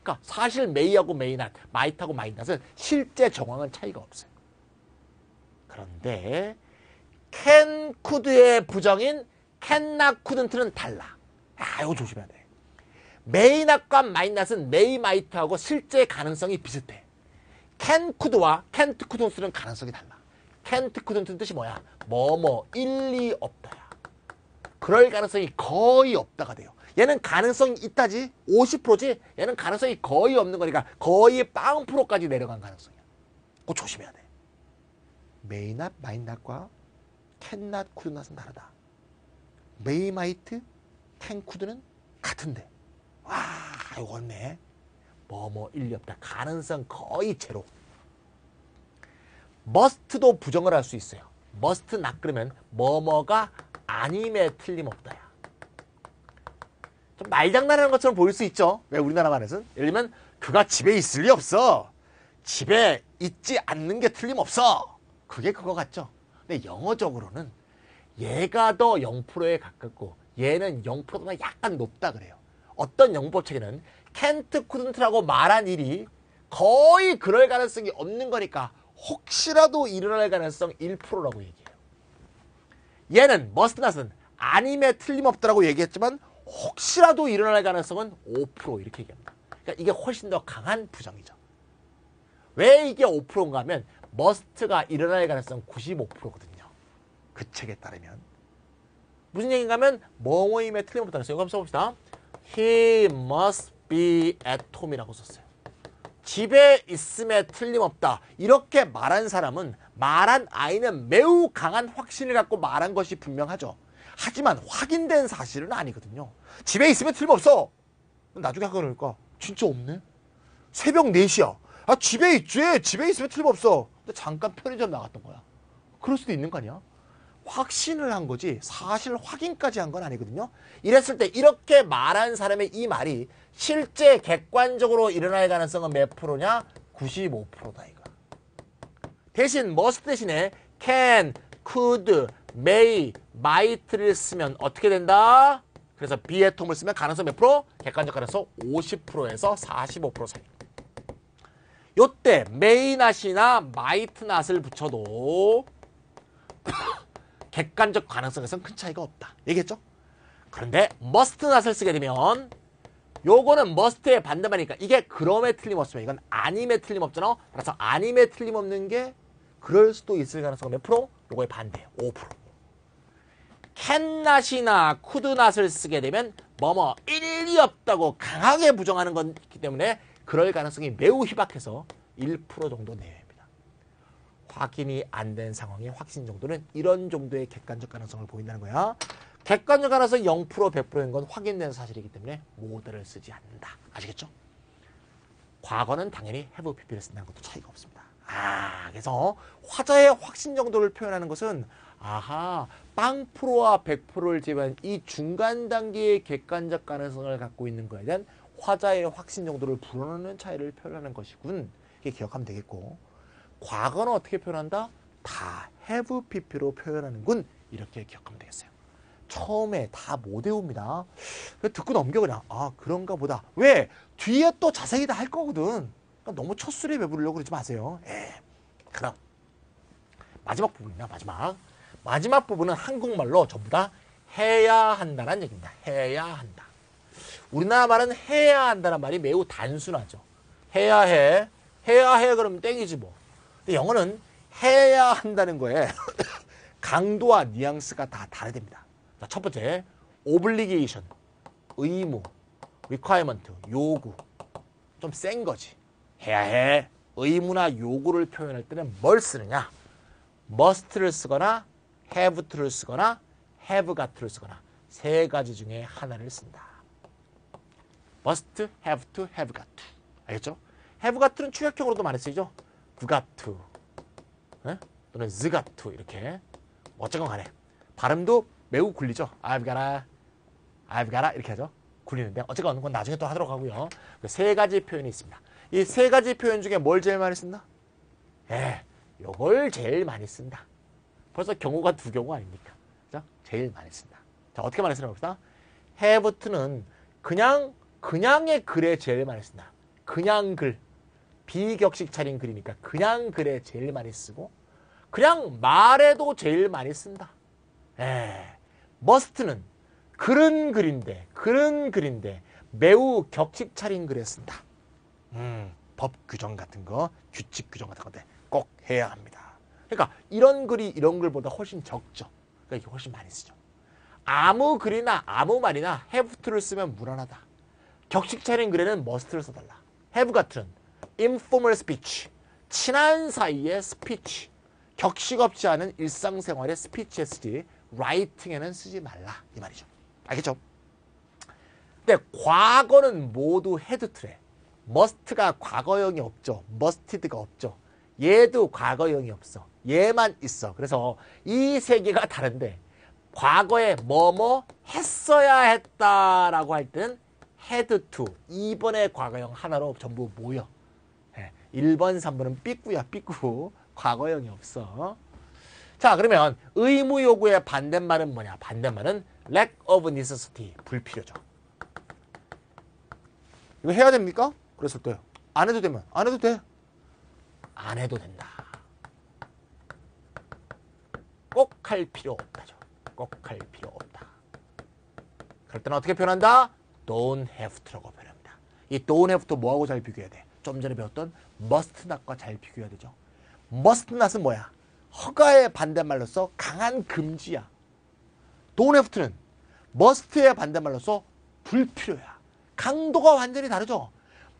그러니까 사실 may하고 may not, might하고 might not은 실제 정황은 차이가 없어요. 그런데 can, could의 부정인 can not, couldn't는 달라. 아, 이거 조심해야 돼. may not과 might not은 may, might하고 실제 가능성이 비슷해. can, could와 can't, couldn't는 가능성이 달라. can't, couldn't는 뜻이 뭐야? 일리 없다야. 그럴 가능성이 거의 없다가 돼요. 얘는 가능성이 있다지 50%지 얘는 가능성이 거의 없는 거니까 거의 0%까지 내려간 가능성이야. 그거 조심해야 돼. may not, might not과 can not, could not은 다르다. may, might, can, could는 같은데 와, 이거 없네. 일리 없다. 가능성 거의 제로. must도 부정을 할 수 있어요. must not 그러면 뭐뭐가 아님에 틀림없다야. 좀 말장난하는 것처럼 보일 수 있죠. 왜 우리나라 말에서는? 예를 들면 그가 집에 있을 리 없어. 집에 있지 않는 게 틀림없어. 그게 그거 같죠. 근데 영어적으로는 얘가 더 0%에 가깝고 얘는 0%보다 약간 높다 그래요. 어떤 영법책에는 can't, couldn't라고 말한 일이 거의 그럴 가능성이 없는 거니까 혹시라도 일어날 가능성 1%라고 얘기해요. 얘는 must not은 아님에 틀림없다라고 얘기했지만 혹시라도 일어날 가능성은 5% 이렇게 얘기합니다. 그러니까 이게 훨씬 더 강한 부정이죠. 왜 이게 5%인가 하면 must가 일어날 가능성 95%거든요. 그 책에 따르면. 무슨 얘기인가 하면 뭐뭐임에 틀림없다는 거예요. 이거 한번 써봅시다. He must be at home이라고 썼어요. 집에 있음에 틀림없다. 이렇게 말한 사람은 말한 아이는 매우 강한 확신을 갖고 말한 것이 분명하죠. 하지만 확인된 사실은 아니거든요. 집에 있으면 틀림없어. 나중에 하고 그러니까 진짜 없네. 새벽 4시야. 아, 집에 있지. 집에 있으면 틀림없어. 근데 잠깐 편의점 나갔던 거야. 그럴 수도 있는 거 아니야? 확신을 한 거지 사실 확인까지 한 건 아니거든요. 이랬을 때 이렇게 말한 사람의 이 말이 실제 객관적으로 일어날 가능성은 몇 프로냐? 95%다 이거. 대신 must 대신에 can, could, may, might를 쓰면 어떻게 된다? 그래서 be at home을 쓰면 가능성 몇 프로? 객관적 가능성 50%에서 45% 사이. 요때 may not이나 might not을 붙여도 객관적 가능성에서는 큰 차이가 없다. 얘기했죠? 그런데 must not을 쓰게 되면 요거는 must의 반대말이니까 이게 그럼에 틀림없으면 이건 아님에 틀림없잖아. 그래서 아님에 틀림없는 게 그럴 수도 있을 가능성은 몇 프로? 요거의 반대예요. 5%. can not이나 could not을 쓰게 되면 뭐뭐 일리 없다고 강하게 부정하는 거기 때문에 그럴 가능성이 매우 희박해서 1% 정도 내외입니다. 확인이 안 된 상황의 확신 정도는 이런 정도의 객관적 가능성을 보인다는 거야. 객관적 가능성 0% 100%인 건 확인된 사실이기 때문에 모드를 쓰지 않는다. 아시겠죠? 과거는 당연히 have pp를 쓴다는 것도 차이가 없습니다. 그래서 화자의 확신 정도를 표현하는 것은 빵 프로와 100%를 제외한 이 중간 단계의 객관적 가능성을 갖고 있는 거에 대한 화자의 확신 정도를 불어넣는 차이를 표현하는 것이군. 이게 기억하면 되겠고, 과거는 어떻게 표현한다? 다 have pp로 표현하는군. 이렇게 기억하면 되겠어요. 처음에 다 못 외웁니다. 듣고 넘겨 그냥. 그런가 보다. 왜? 뒤에 또 자세히 다 할 거거든. 그러니까 너무 첫 술에 배부르려고 그러지 마세요. 그럼 마지막 부분이야. 마지막 부분은 한국말로 전부 다 해야 한다는 얘기입니다. 해야 한다. 우리나라 말은 해야 한다는 말이 매우 단순하죠. 해야 해. 해야 해 그러면 땡이지 뭐. 근데 영어는 해야 한다는 거에 강도와 뉘앙스가 다 다르답니다. 자, 첫 번째, obligation, 의무, requirement, 요구. 좀 센 거지. 해야 해. 의무나 요구를 표현할 때는 뭘 쓰느냐? must를 쓰거나 have to를 쓰거나 have got to를 쓰거나 세 가지 중에 하나를 쓴다. must, have to, have got to. 알겠죠? have got to는 추격형으로도 많이 쓰이죠. got to 또는 got to 이렇게 어쨌건 간에 발음도 매우 굴리죠. I've gotta 이렇게 하죠. 굴리는데 어쨌건 그건 나중에 또 하도록 하고요. 세 가지 표현이 있습니다. 이 세 가지 표현 중에 뭘 제일 많이 쓴다? 요걸 제일 많이 쓴다. 벌써 경우가 두 경우 아닙니까? 그죠? 제일 많이 쓴다. 자, 어떻게 많이 쓰나 봅시다. have to는 그냥의 글에 제일 많이 쓴다. 그냥 글. 비격식 차린 글이니까 그냥 글에 제일 많이 쓰고, 그냥 말에도 제일 많이 쓴다. must는 글은 글인데 매우 격식 차린 글에 쓴다. 법 규정 같은 거, 규칙 규정 같은 건데 꼭 해야 합니다. 그러니까 이런 글이 이런 글보다 훨씬 적죠. 그러니까 이게 훨씬 많이 쓰죠. 아무 글이나 아무 말이나 have to를 쓰면 무난하다. 격식 차린 글에는 must를 써달라. have 같은 informal speech, 친한 사이의 스피치, 격식 없지 않은 일상생활의 스피치에 쓰지 writing에는 쓰지 말라 이 말이죠. 알겠죠? 근데 과거는 모두 had to래. must가 과거형이 없죠. musted가 없죠. 얘도 과거형이 없어. 얘만 있어. 그래서 이 세 개가 다른데 과거에 뭐뭐 했어야 했다라고 할 때는 had to 2번의 과거형 하나로 전부 모여. 1번, 3번은 삐꾸야 삐꾸. 과거형이 없어. 자, 그러면 의무 요구의 반대말은 뭐냐? 반대말은 lack of necessity, 불필요죠. 이거 해야 됩니까? 그랬을 때 안 해도 되면 안 해도 돼. 안 해도 된다. 꼭 할 필요 없다죠. 꼭 할 필요 없다. 그럴 때는 어떻게 표현한다? don't have to라고 표현합니다. 이 don't have to 뭐하고 잘 비교해야 돼? 좀 전에 배웠던 must not과 잘 비교해야 되죠. must not은 뭐야? 허가의 반대말로서 강한 금지야. don't have to는 must의 반대말로서 불필요야. 강도가 완전히 다르죠.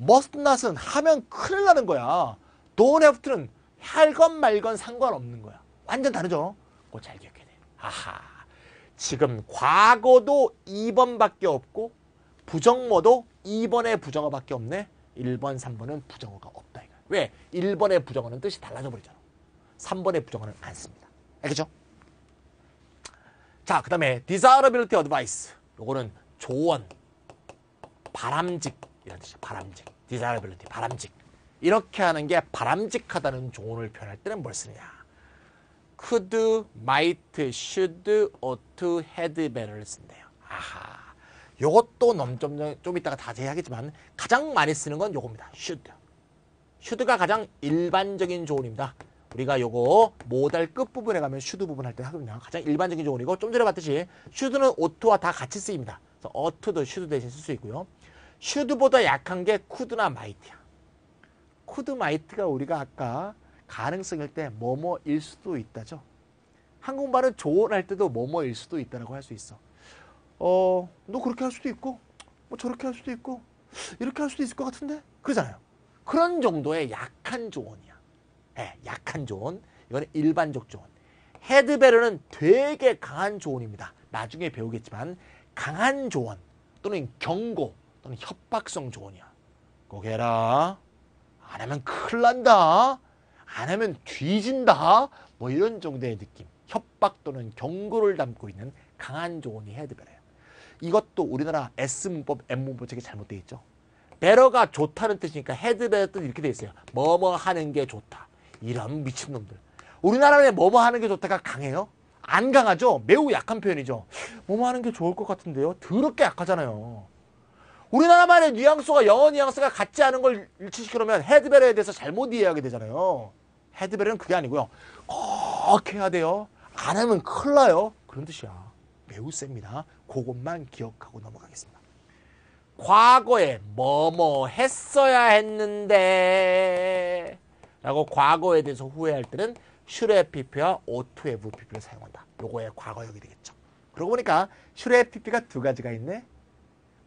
must not은 하면 큰일 나는 거야. don't have to는 할 건 말 건 상관없는 거야. 완전 다르죠. 그거 잘 기억해야 돼. 지금 과거도 2번밖에 없고 부정어도 2번의 부정어밖에 없네. 1번, 3번은 부정어가 없다. 이거야. 왜? 1번의 부정어는 뜻이 달라져 버리잖아. 3번의 부정어는 안 씁니다. 알겠죠? 자, 그 다음에 desirability advice. 요거는 조언, 바람직 이런 뜻이야. 바람직. desirability, 바람직. 이렇게 하는 게 바람직하다는 조언을 표현할 때는 뭘 쓰느냐? could, might, should, ought, had better를 쓴대요. 요것도 좀 이따가 자세히 하겠지만 가장 많이 쓰는 건 요겁니다. should. should가 가장 일반적인 조언입니다. 우리가 요거 모달 끝부분에 가면 should 부분 할 때 하거든요. 가장 일반적인 조언이고 좀 전에 봤듯이 should는 ought와 다 같이 쓰입니다. 그래서 ought도 should 대신 쓸 수 있고요. should보다 약한 게 could나 might야. could, might가 우리가 아까 가능성일 때 뭐뭐일 수도 있다죠. 한국말은 조언할 때도 뭐뭐일 수도 있다라고 할 수 있어. 너 그렇게 할 수도 있고, 뭐 저렇게 할 수도 있고, 이렇게 할 수도 있을 것 같은데? 그러잖아요. 그런 정도의 약한 조언이야. 네, 약한 조언. 이거는 일반적 조언. 헤드베러는 되게 강한 조언입니다. 나중에 배우겠지만, 강한 조언 또는 경고 또는 협박성 조언이야. 꼭 해라. 안 하면 큰일 난다. 안 하면 뒤진다. 뭐 이런 정도의 느낌. 협박 또는 경고를 담고 있는 강한 조언이 헤드베러예요. 이것도 우리나라 S문법, M문법 책에 잘못되어 있죠. 베러가 좋다는 뜻이니까 헤드베러 뜻 이렇게 되어 있어요. 뭐뭐 하는 게 좋다. 이런 미친놈들. 우리나라에 뭐뭐 하는 게 좋다가 강해요? 안 강하죠? 매우 약한 표현이죠. 뭐뭐 하는 게 좋을 것 같은데요? 더럽게 약하잖아요. 우리나라 말의 뉘앙스와 영어 뉘앙스가 같지 않은 걸 일치시키려면 헤드베러에 대해서 잘못 이해하게 되잖아요. 헤드베러는 그게 아니고요. 꼭 해야 돼요. 안 하면 큰일 나요. 그런 뜻이야. 매우 셉니다. 그것만 기억하고 넘어가겠습니다. 과거에 뭐뭐 했어야 했는데 라고 과거에 대해서 후회할 때는 should have pp와 ought to have pp를 사용한다. 요거의 과거역이 되겠죠. 그러고 보니까 should have pp가 두 가지가 있네.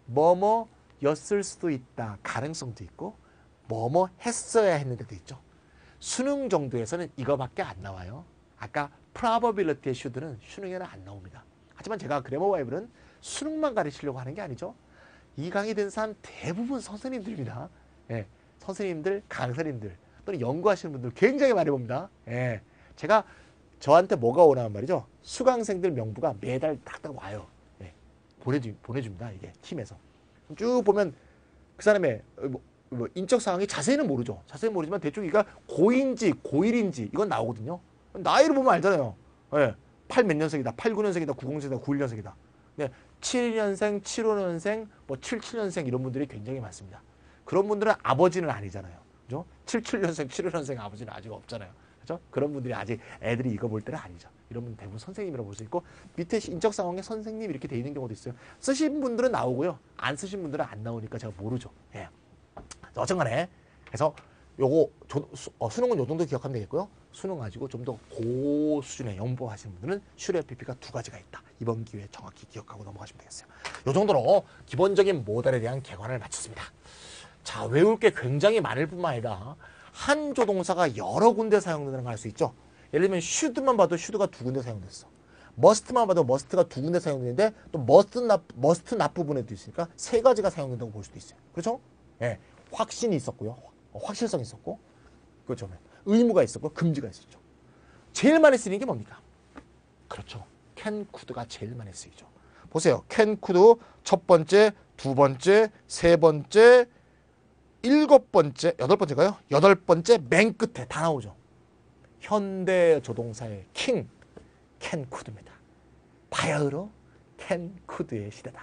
뭐뭐였을 수도 있다. 가능성도 있고 뭐뭐 했어야 했는데도 있죠. 수능 정도에서는 이거밖에 안 나와요. 아까 probability의 should는 수능에는 안 나옵니다. 하지만 제가 그래머 바이블은 수능만 가르치려고 하는 게 아니죠. 이 강의 된 사람 대부분 선생님들입니다. 예, 선생님들, 강사님들 또는 연구하시는 분들 굉장히 많이 봅니다. 예, 제가 저한테 뭐가 오나는 말이죠. 수강생들 명부가 매달 딱딱 와요. 예, 보내줍니다. 이게 팀에서. 쭉 보면 그 사람의 뭐 인적 사항이 자세히는 모르죠. 자세히는 모르지만 대충 이가 고2인지 고1인지 이건 나오거든요. 나이를 보면 알잖아요. 예, 8 몇 년생이다. 89년생이다. 90년생이다. 91년생이다. 네, 72년생, 75년생, 뭐 77년생 이런 분들이 굉장히 많습니다. 그런 분들은 아버지는 아니잖아요. 그죠? 77년생, 75년생 아버지는 아직 없잖아요. 그죠? 그런 분들이 아직 애들이 이거 볼 때는 아니죠. 이런 분들 대부분 선생님이라고 볼 수 있고 밑에 인적 상황에 선생님 이렇게 돼 있는 경우도 있어요. 쓰신 분들은 나오고요. 안 쓰신 분들은 안 나오니까 제가 모르죠. 예. 어쨌간에 그래서 요거 수능은 요 정도 기억하면 되겠고요. 수능 가지고 좀 더 고수준의 연보하시는 분들은 should have pp가 두 가지가 있다. 이번 기회에 정확히 기억하고 넘어가시면 되겠어요. 요 정도로 기본적인 모달에 대한 개관을 마쳤습니다. 자, 외울 게 굉장히 많을 뿐만 아니라 한 조동사가 여러 군데 사용된다는 걸 알 수 있죠. 예를 들면 should만 봐도 should가 두 군데 사용됐어. must만 봐도 must가 두 군데 사용되는데 또 must not 부분에도 있으니까 세 가지가 사용된다고 볼 수도 있어요. 그렇죠? 예, 확신이 있었고요. 확실성이 있었고, 그렇죠. 의무가 있었고, 금지가 있었죠. 제일 많이 쓰이는 게 뭡니까? 그렇죠. can, could가 제일 많이 쓰이죠. 보세요. can, could 첫 번째, 두 번째, 세 번째, 일곱 번째, 여덟 번째가요? 여덟 번째 맨 끝에 다 나오죠. 현대 조동사의 king, can, could입니다. 바야흐로 can, could의 시대다.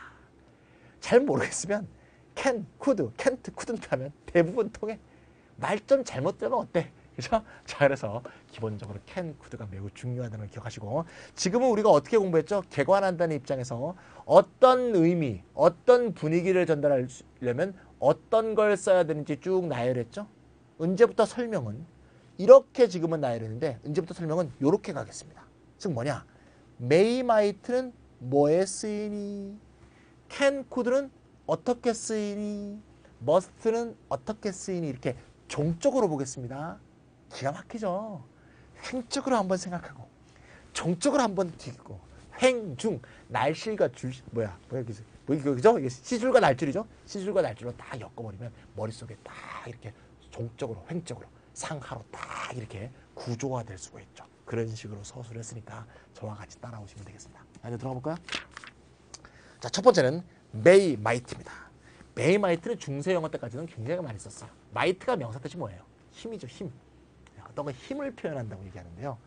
잘 모르겠으면 can, could, can't, couldn't 하면 대부분 통해. 말 좀 잘못되면 어때? 그죠? 자, 그래서 기본적으로 can, could가 매우 중요하다는 걸 기억하시고 지금은 우리가 어떻게 공부했죠? 개관한다는 입장에서 어떤 의미, 어떤 분위기를 전달하려면 어떤 걸 써야 되는지 쭉 나열했죠? 언제부터 설명은 이렇게 지금은 나열했는데 언제부터 설명은 이렇게 가겠습니다. 즉 뭐냐? may, might는 뭐에 쓰이니? can, could는 어떻게 쓰이니? must는 어떻게 쓰이니? 이렇게 종적으로 보겠습니다. 기가 막히죠. 횡적으로 한번 생각하고 종적으로 한번 뒤고 횡중 날실과 줄 그죠? 이게 시줄과 날줄이죠. 시줄과 날줄로 딱 엮어버리면 머릿속에 딱 이렇게 종적으로 횡적으로 상하로 딱 이렇게 구조화될 수가 있죠. 그런 식으로 서술을 했으니까 저와 같이 따라오시면 되겠습니다. 이제 들어가 볼까요? 자, 첫 번째는 may, might입니다. may, might는 중세 영어 때까지는 굉장히 많이 썼어요. might가 명사 뜻이 뭐예요? 힘이죠, 힘. 어떤 거 힘을 표현한다고 얘기하는데요.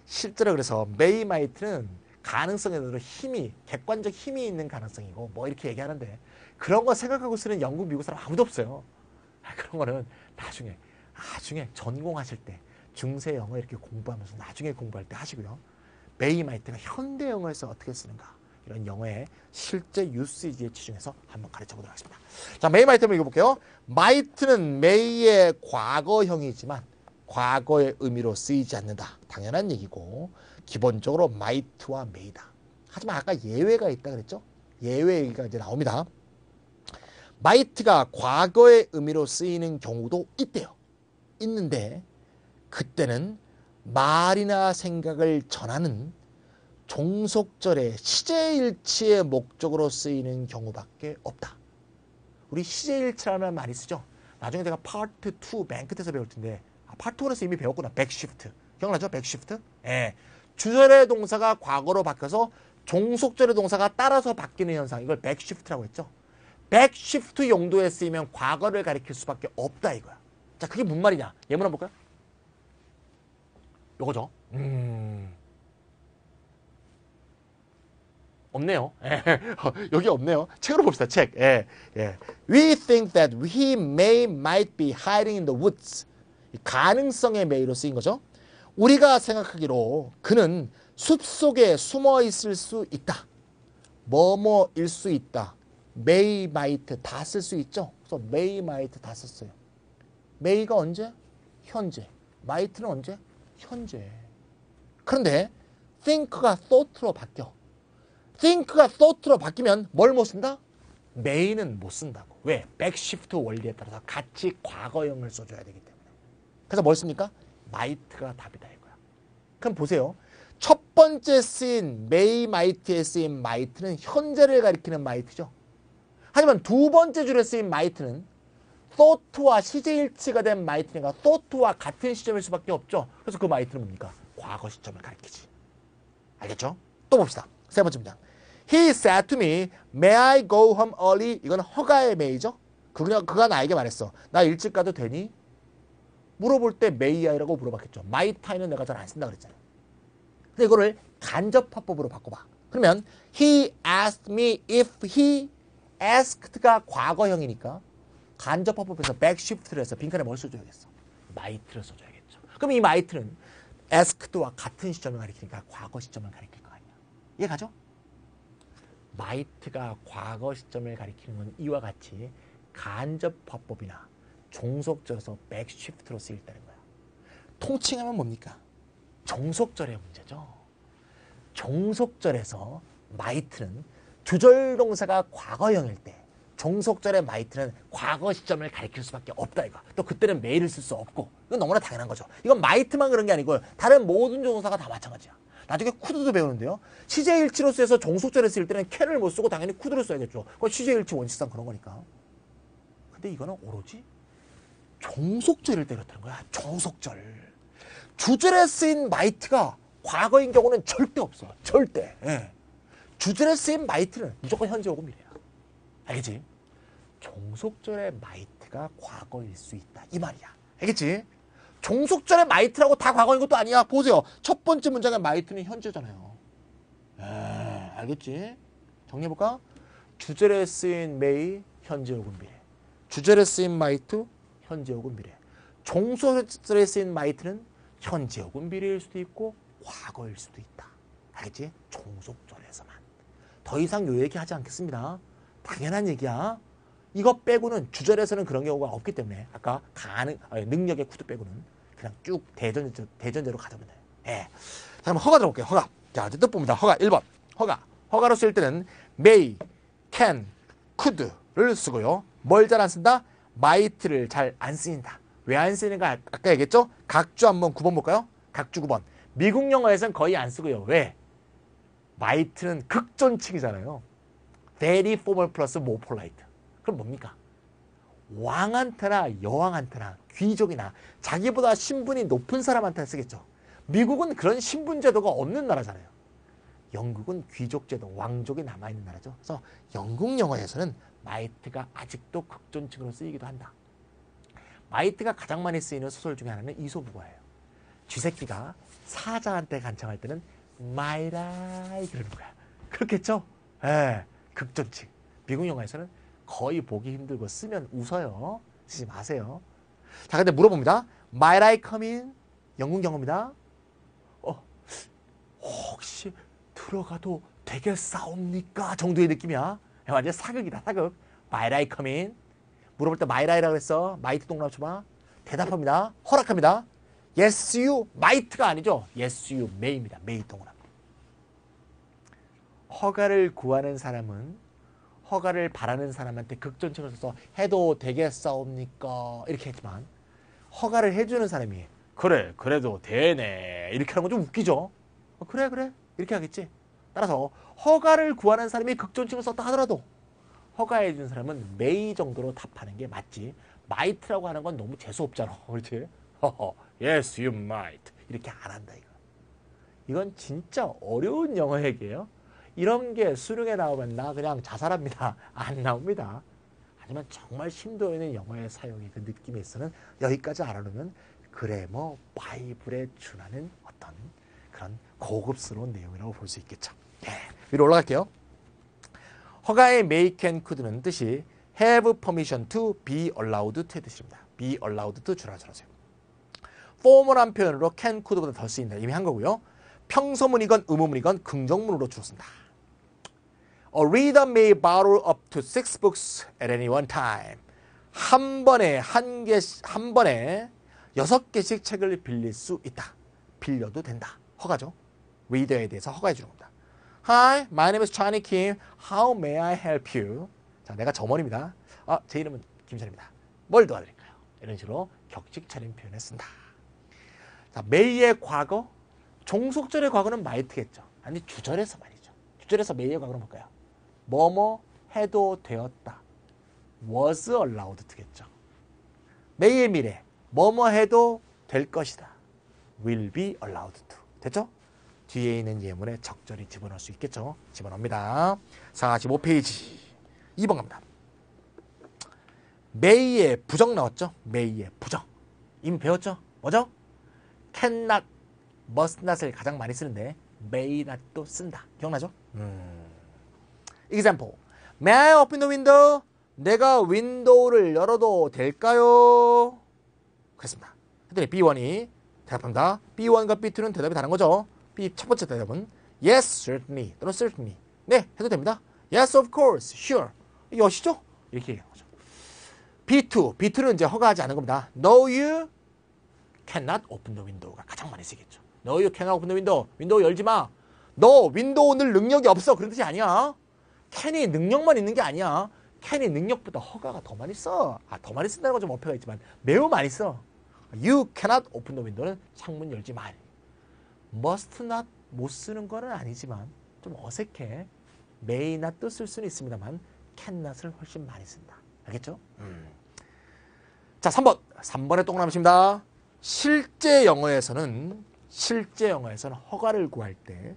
실제로 그래서 may, might는 가능성에 대해서 힘이, 객관적 힘이 있는 가능성이고 뭐 이렇게 얘기하는데 그런 거 생각하고 쓰는 영국, 미국 사람 아무도 없어요. 그런 거는 나중에 전공하실 때 중세 영어 이렇게 공부하면서 나중에 공부할 때 하시고요. 메이 마이트가 현대 영어에서 어떻게 쓰는가 이런 영어의 실제 유스이지에 치중해서 한번 가르쳐 보도록 하겠습니다. 자, 메이 마이트 한번 읽어볼게요. 마이트는 메이의 과거형이지만 과거의 의미로 쓰이지 않는다. 당연한 얘기고 기본적으로 마이트와 메이다. 하지만 아까 예외가 있다 그랬죠? 예외 얘기가 이제 나옵니다. 마이트가 과거의 의미로 쓰이는 경우도 있대요. 있는데 그때는 말이나 생각을 전하는 종속절의 시제일치의 목적으로 쓰이는 경우밖에 없다. 우리 시제일치라는 말이 쓰죠. 나중에 제가 파트 2 맨 끝에서 배울 텐데 파트 1에서 이미 배웠구나. 백시프트. 기억나죠? 백시프트? 예. 주절의 동사가 과거로 바뀌어서 종속절의 동사가 따라서 바뀌는 현상. 이걸 백시프트라고 했죠. 백시프트 용도에 쓰이면 과거를 가리킬 수밖에 없다 이거야. 자, 그게 무슨 말이냐? 예문 한번 볼까요? 요거죠. 없네요. 여기 없네요. 책으로 봅시다. 책. 예. We think that he might be hiding in the woods. 가능성의 may로 쓰인 거죠. 우리가 생각하기로 그는 숲속에 숨어 있을 수 있다. 뭐뭐일 수 있다. may, might 다 쓸 수 있죠. 그래서 may, might 다 썼어요. may가 언제? 현재. might는 언제? 현재. 그런데 think가 thought로 바뀌어. think가 thought로 바뀌면 뭘 못 쓴다? may는 못 쓴다고. 왜? 백시프트 원리에 따라서 같이 과거형을 써줘야 되기 때문에. 그래서 뭘 씁니까? might가 답이다 이거야. 그럼 보세요. 첫 번째 쓰인 may, might에 쓰인 might는 현재를 가리키는 might죠. 하지만 두 번째 줄에 쓰인 might는 thought와 시제일치가 된 might니까 thought와 같은 시점일 수밖에 없죠. 그래서 그 might는 뭡니까? 과거 시점을 가리키지. 알겠죠? 또 봅시다. 세 번째 문장. He said to me, may I go home early? 이건 허가의 may죠. 그가 나에게 말했어. 나 일찍 가도 되니? 물어볼 때 may I라고 물어봤겠죠. might I는 내가 잘 안 쓴다 그랬잖아요. 근데 이거를 간접화법으로 바꿔봐. 그러면 he asked me if he asked가 과거형이니까 간접화법에서 backshift를 해서 빈칸에 뭘 써줘야겠어? might를 써줘야겠죠. 그럼 이 might는 asked와 같은 시점을 가리키니까 과거 시점을 가리킬 거 아니야. 이해가죠? might가 과거 시점을 가리키는 건 이와 같이 간접화법이나 종속절에서 backshift로 쓰일다는 거야. 통칭하면 뭡니까? 종속절의 문제죠. 종속절에서 might는 주절 동사가 과거형일 때 종속절의 might는 과거 시점을 가리킬 수밖에 없다 이거. 또 그때는 may를 쓸 수 없고 이건 너무나 당연한 거죠. 이건 might만 그런 게 아니고 다른 모든 동사가 다 마찬가지야. 나중에 could도 배우는데요. 시제일치로 쓰여서 종속절에 쓸 때는 can을 못 쓰고 당연히 could를 써야겠죠. 그건 시제일치 원칙상 그런 거니까. 근데 이거는 오로지 종속절일 때 그렇다는 거야. 종속절. 주절에 쓰인 might가 과거인 경우는 절대 없어. 절대. 예. 주절에 쓰인 might는 무조건 현재오고 미래야. 알겠지? 종속절의 might가 과거일 수 있다. 이 말이야. 알겠지? 종속절의 might라고 다 과거인 것도 아니야. 보세요. 첫 번째 문장의 might는 현재잖아요. 알겠지? 정리해볼까? 주절에 쓰인 may, 현재 혹은 미래. 주절에 쓰인 might, 현재 혹은 미래. 종속절에 쓰인 might는 현재 혹은 미래일 수도 있고 과거일 수도 있다. 알겠지? 종속절에서만. 더 이상 요 얘기하지 않겠습니다. 당연한 얘기야. 이거 빼고는 주절에서는 그런 경우가 없기 때문에 아까 능력의 쿠드 빼고는 그냥 쭉 대전제로 가자면 돼요. 예. 자, 그럼 허가 들어볼게요. 허가. 자, 이제 뜻 봅니다. 허가 1번. 허가. 허가로 쓸 때는 may, can, could를 쓰고요. 뭘 잘 안 쓴다? might를 잘 안 쓰인다. 왜 안 쓰는가? 아까 얘기했죠? 각주 한번 9번 볼까요? 각주 9번. 미국 영어에서는 거의 안 쓰고요. 왜? might는 극존칭이잖아요. very formal 플러스 more polite. 그럼 뭡니까? 왕한테나 여왕한테나 귀족이나 자기보다 신분이 높은 사람한테 쓰겠죠. 미국은 그런 신분 제도가 없는 나라잖아요. 영국은 귀족 제도, 왕족이 남아있는 나라죠. 그래서 영국 영어에서는 might가 아직도 극존칭으로 쓰이기도 한다. might가 가장 많이 쓰이는 소설 중에 하나는 이솝우화예요. 쥐새끼가 사자한테 간청할 때는 might I 그러는 거야. 그렇겠죠? 예, 극존칭. 미국 영화에서는 거의 보기 힘들고 쓰면 웃어요. 쓰지 마세요. 자, 근데 물어봅니다. Might I come in? 영문 영어입니다. 혹시 들어가도 되겠사옵니까? 정도의 느낌이야. 완전 사극이다, 사극. Might I come in? 물어볼 때 might I라고 했어. might 동그라미 쳐봐. 대답합니다. 허락합니다. Yes, you might가 아니죠. Yes, you may입니다. may 동그라미. 허가를 구하는 사람은 허가를 바라는 사람한테 극존칭을 써서 해도 되겠사옵니까? 이렇게 했지만 허가를 해주는 사람이 그래, 그래도 되네. 이렇게 하는 건 좀 웃기죠. 그래, 그래. 이렇게 하겠지. 따라서 허가를 구하는 사람이 극존칭을 썼다 하더라도 허가해준 사람은 may 정도로 답하는 게 맞지. might라고 하는 건 너무 재수없잖아. 그렇지? Yes, you might. 이렇게 안 한다, 이거. 이건 진짜 어려운 영어 얘기예요. 이런 게 수능에 나오면 나 그냥 자살합니다. 안 나옵니다. 하지만 정말 심도 있는 영어의 사용의 그 느낌에 있어서는 여기까지 알아놓으면 그래 뭐 바이블에 준하는 어떤 그런 고급스러운 내용이라고 볼 수 있겠죠. 네, 위로 올라갈게요. 허가의 may, can, could는 뜻이 have permission to, be allowed to의 뜻입니다. be allowed to 주라 저러세요. formal한 표현으로 can, could보다 더 쓰인다. 이미 한 거고요. 평서문이건 의문문이건 긍정문으로 주로 쓴다. A reader may borrow up to 6 books at any one time. 한 번에 6개씩 책을 빌릴 수 있다. 빌려도 된다. 허가죠. reader에 대해서 허가해 주는 겁니다. Hi, my name is Johnny Kim. How may I help you? 자, 내가 점원입니다. 제 이름은 김선입니다. 뭘 도와드릴까요? 이런 식으로 격식 차림 표현을 쓴다. 자, may의 과거, 종속절의 과거는 might겠죠. 아니 주절에서 말이죠. 주절에서 may의 과거는 뭘까요? 뭐뭐 해도 되었다. was allowed 되겠죠. may의 미래, 뭐뭐 해도 될 것이다. will be allowed to. 됐죠? 뒤에 있는 예문에 적절히 집어넣을 수 있겠죠. 집어넣습니다. 45페이지 2번 갑니다. may의 부정 나왔죠? may의 부정. 이미 배웠죠? 뭐죠? cannot, must not을 가장 많이 쓰는데 may not도 쓴다. 기억나죠? Example. May I open the window? 내가 윈도우를 열어도 될까요? 그랬습니다. 했더니 B1이 대답합니다. B1과 B2는 대답이 다른 거죠. B 첫 번째 대답은 Yes, certainly 또는 certainly. 네, 해도 됩니다. Yes, of course, sure. 이게 여시죠? 이렇게 얘기하는 거죠. B2는 이제 허가하지 않은 겁니다. No, you cannot open the window가 가장 많이 쓰겠죠. No, you cannot open the window. 윈도우 열지 마. 너 윈도우 늘 능력이 없어. 그런 뜻이 아니야. can이 능력만 있는 게 아니야. can이 능력보다 허가가 더 많이 써. 더 많이 쓴다는 건 좀 어폐가 있지만 매우 많이 써. You cannot open the window는 창문 열지 마. must not 못 쓰는 거는 아니지만 좀 어색해. may not도 쓸 수는 있습니다만 cannot을 훨씬 많이 쓴다. 알겠죠? 자, 3번. 3번에 동그라미입니다. 실제 영어에서는 허가를 구할 때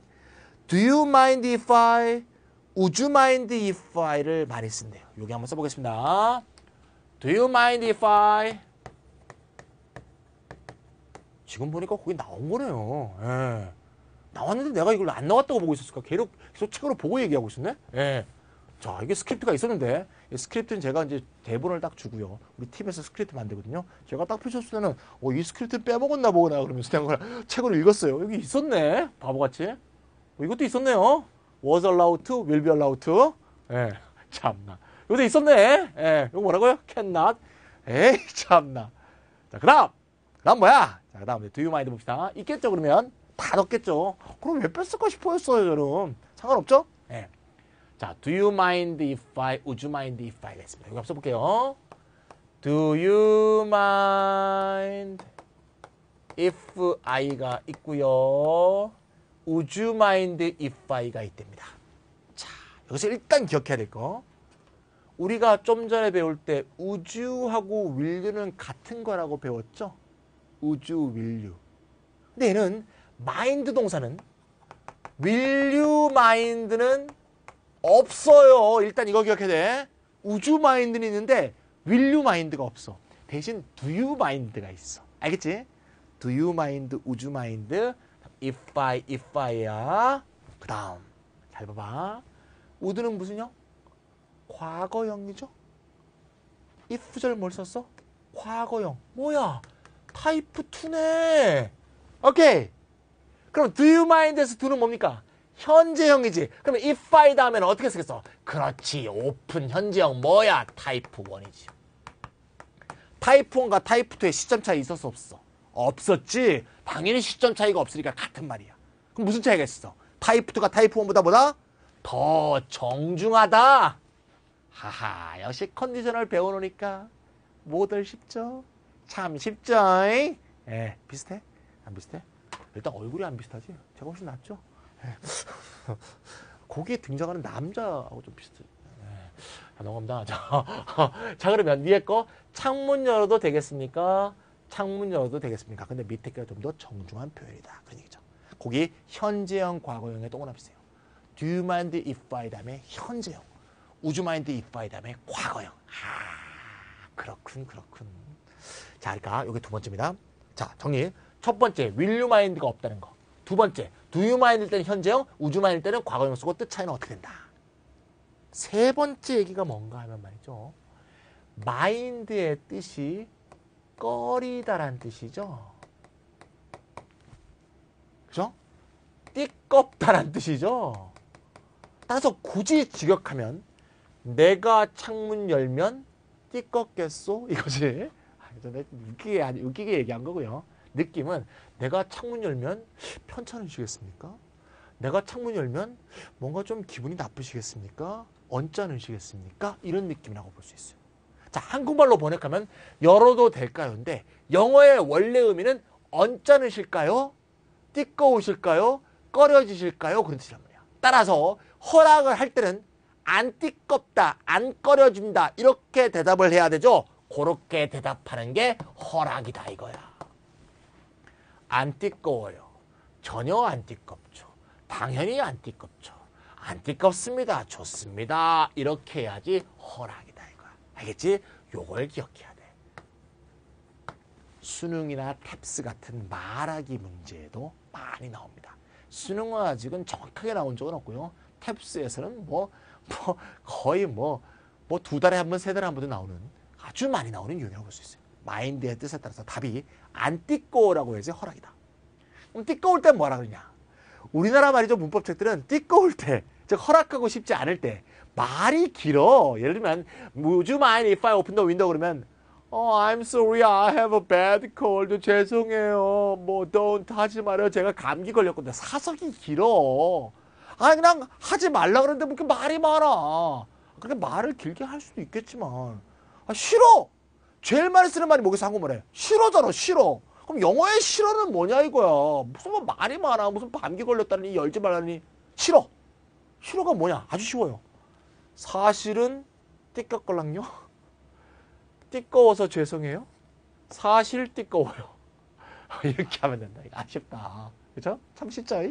Do you mind if I, Would you mind if I를 많이 쓴대요. 여기 한번 써보겠습니다. Do you mind if I? 지금 보니까 거기 나온 거네요. 예. 나왔는데 내가 이걸 안 나왔다고 보고 있었을까? 계속 책으로 보고 얘기하고 있었네? 예. 자, 이게 스크립트가 있었는데, 이 스크립트는 제가 이제 대본을 딱 주고요. 우리 팀에서 스크립트 만들거든요. 제가 딱 펼쳤을 때는, 이 스크립트 빼먹었나 보구나. 그러면서 내가 책으로 읽었어요. 여기 있었네. 바보같이. 이것도 있었네요. Was allowed to, will be allowed to. 예. 참나. 여기도 있었네. 예. 이거 뭐라고요? Cannot. 에이, 참나. 자, 그 다음 뭐야? 자, 그 다음, do you mind 봅시다. 있겠죠, 그러면? 다 넣겠죠. 그럼 왜 뺐을까 싶어였어요, 여러분. 상관없죠? 예. 자, do you mind if I, would you mind if I 했습니다. 여기 한번 써볼게요. Do you mind if I가 있고요. Would you mind if I가 있답니다. 자, 여기서 일단 기억해야 될 거. 우리가 좀 전에 배울 때 would you하고 will you는 같은 거라고 배웠죠? would you, will you. 근데 얘는 mind 동사는 will you mind는 없어요. 일단 이거 기억해야 돼. would you mind는 있는데 will you mind가 없어. 대신 do you mind가 있어. 알겠지? do you mind, would you mind. if I야. 그 다음 잘 봐봐. would는 무슨요? 과거형이죠. if절 뭘 썼어? 과거형. 뭐야? 타입 2네. 오케이. 그럼 do you mind에서 do는 뭡니까? 현재형이지. 그러면 if I 다음에는 어떻게 쓰겠어? 그렇지. 오픈 현재형 뭐야? 타입 1이지. 타입 1과 타입 2의 시점 차이 있었어 없어? 없었지. 당연히 시점 차이가 없으니까 같은 말이야. 그럼 무슨 차이가 있어? 타입 2가 타입 1보다 뭐다? 더 정중하다. 하하, 역시 컨디셔널 배워놓으니까 뭐들 쉽죠? 참 쉽죠? 예, 비슷해? 안 비슷해? 일단 얼굴이 안 비슷하지? 제가 훨씬 낫죠? 예. 거기에 등장하는 남자하고 좀 비슷해. 예. 넘어갑니다. 자, 그러면 위에 거 창문 열어도 되겠습니까? 창문 열어도 되겠습니까? 근데 밑에 게 좀 더 정중한 표현이다. 그런 얘기죠. 거기 현재형, 과거형에 동그라미세요. Do you mind if I 다음에 현재형. Would you mind if I 다음에 과거형. 아, 그렇군. 자, 그러니까 여기 두 번째입니다. 자, 정리. 첫 번째, will you mind가 없다는 거. 두 번째, do you mind일 때는 현재형, would you mind일 때는 과거형 쓰고 뜻 차이는 어떻게 된다. 세 번째 얘기가 뭔가 하면 말이죠. mind의 뜻이 꺼리다란 뜻이죠. 그죠? 띠껍다란 뜻이죠. 따라서 굳이 직역하면 내가 창문 열면 띠껍겠소? 이거지. 웃기게 얘기한 거고요. 느낌은 내가 창문 열면 편찮으시겠습니까? 내가 창문 열면 뭔가 좀 기분이 나쁘시겠습니까? 언짢으시겠습니까? 이런 느낌이라고 볼 수 있어요. 자, 한국말로 번역하면 열어도 될까요?인데 영어의 원래 의미는 언짢으실까요? 띠꺼우실까요? 꺼려지실까요? 그런 뜻이란 말이야. 따라서 허락을 할 때는 안 띠껍다, 안 꺼려진다 이렇게 대답을 해야 되죠. 그렇게 대답하는 게 허락이다 이거야. 안 띠꺼워요. 전혀 안 띠껍죠. 당연히 안 띠껍죠. 안 띠껍습니다. 좋습니다. 이렇게 해야지 허락이다 이거야. 알겠지? 요걸 기억해야 돼. 수능이나 탭스 같은 말하기 문제에도 많이 나옵니다. 수능은 아직은 정확하게 나온 적은 없고요. 탭스에서는 거의 두 달에 한 번, 세 달에 한 번도 나오는 아주 많이 나오는 유형이라고 볼 수 있어요. 마인드의 뜻에 따라서 답이 안 띠꺼우라고 해야지 허락이다. 그럼 띠꺼울 땐 뭐라 그러냐? 우리나라 말이죠. 문법책들은 띠꺼울 때, 즉 허락하고 싶지 않을 때 말이 길어. 예를 들면 Would you mind if I open the window? 그러면 I'm sorry, I have a bad cold. 죄송해요. don't 하지 말아요. 제가 감기 걸렸거든요. 사석이 길어. 그냥 하지 말라 그러는데 뭐 이렇게 말이 많아. 그렇게 말을 길게 할 수도 있겠지만 싫어. 제일 많이 쓰는 말이 뭐겠어? 한국말에 싫어잖아. 싫어. 그럼 영어의 싫어는 뭐냐 이거야. 무슨 말이 많아. 무슨 감기 걸렸다니 열지 말라니. 싫어. 싫어가 뭐냐? 아주 쉬워요. 사실은 띠꺼걸랑요. 띠꺼워서 죄송해요. 사실 띠꺼워요. 이렇게 하면 된다. 아쉽다. 그죠? 참 쉽죠?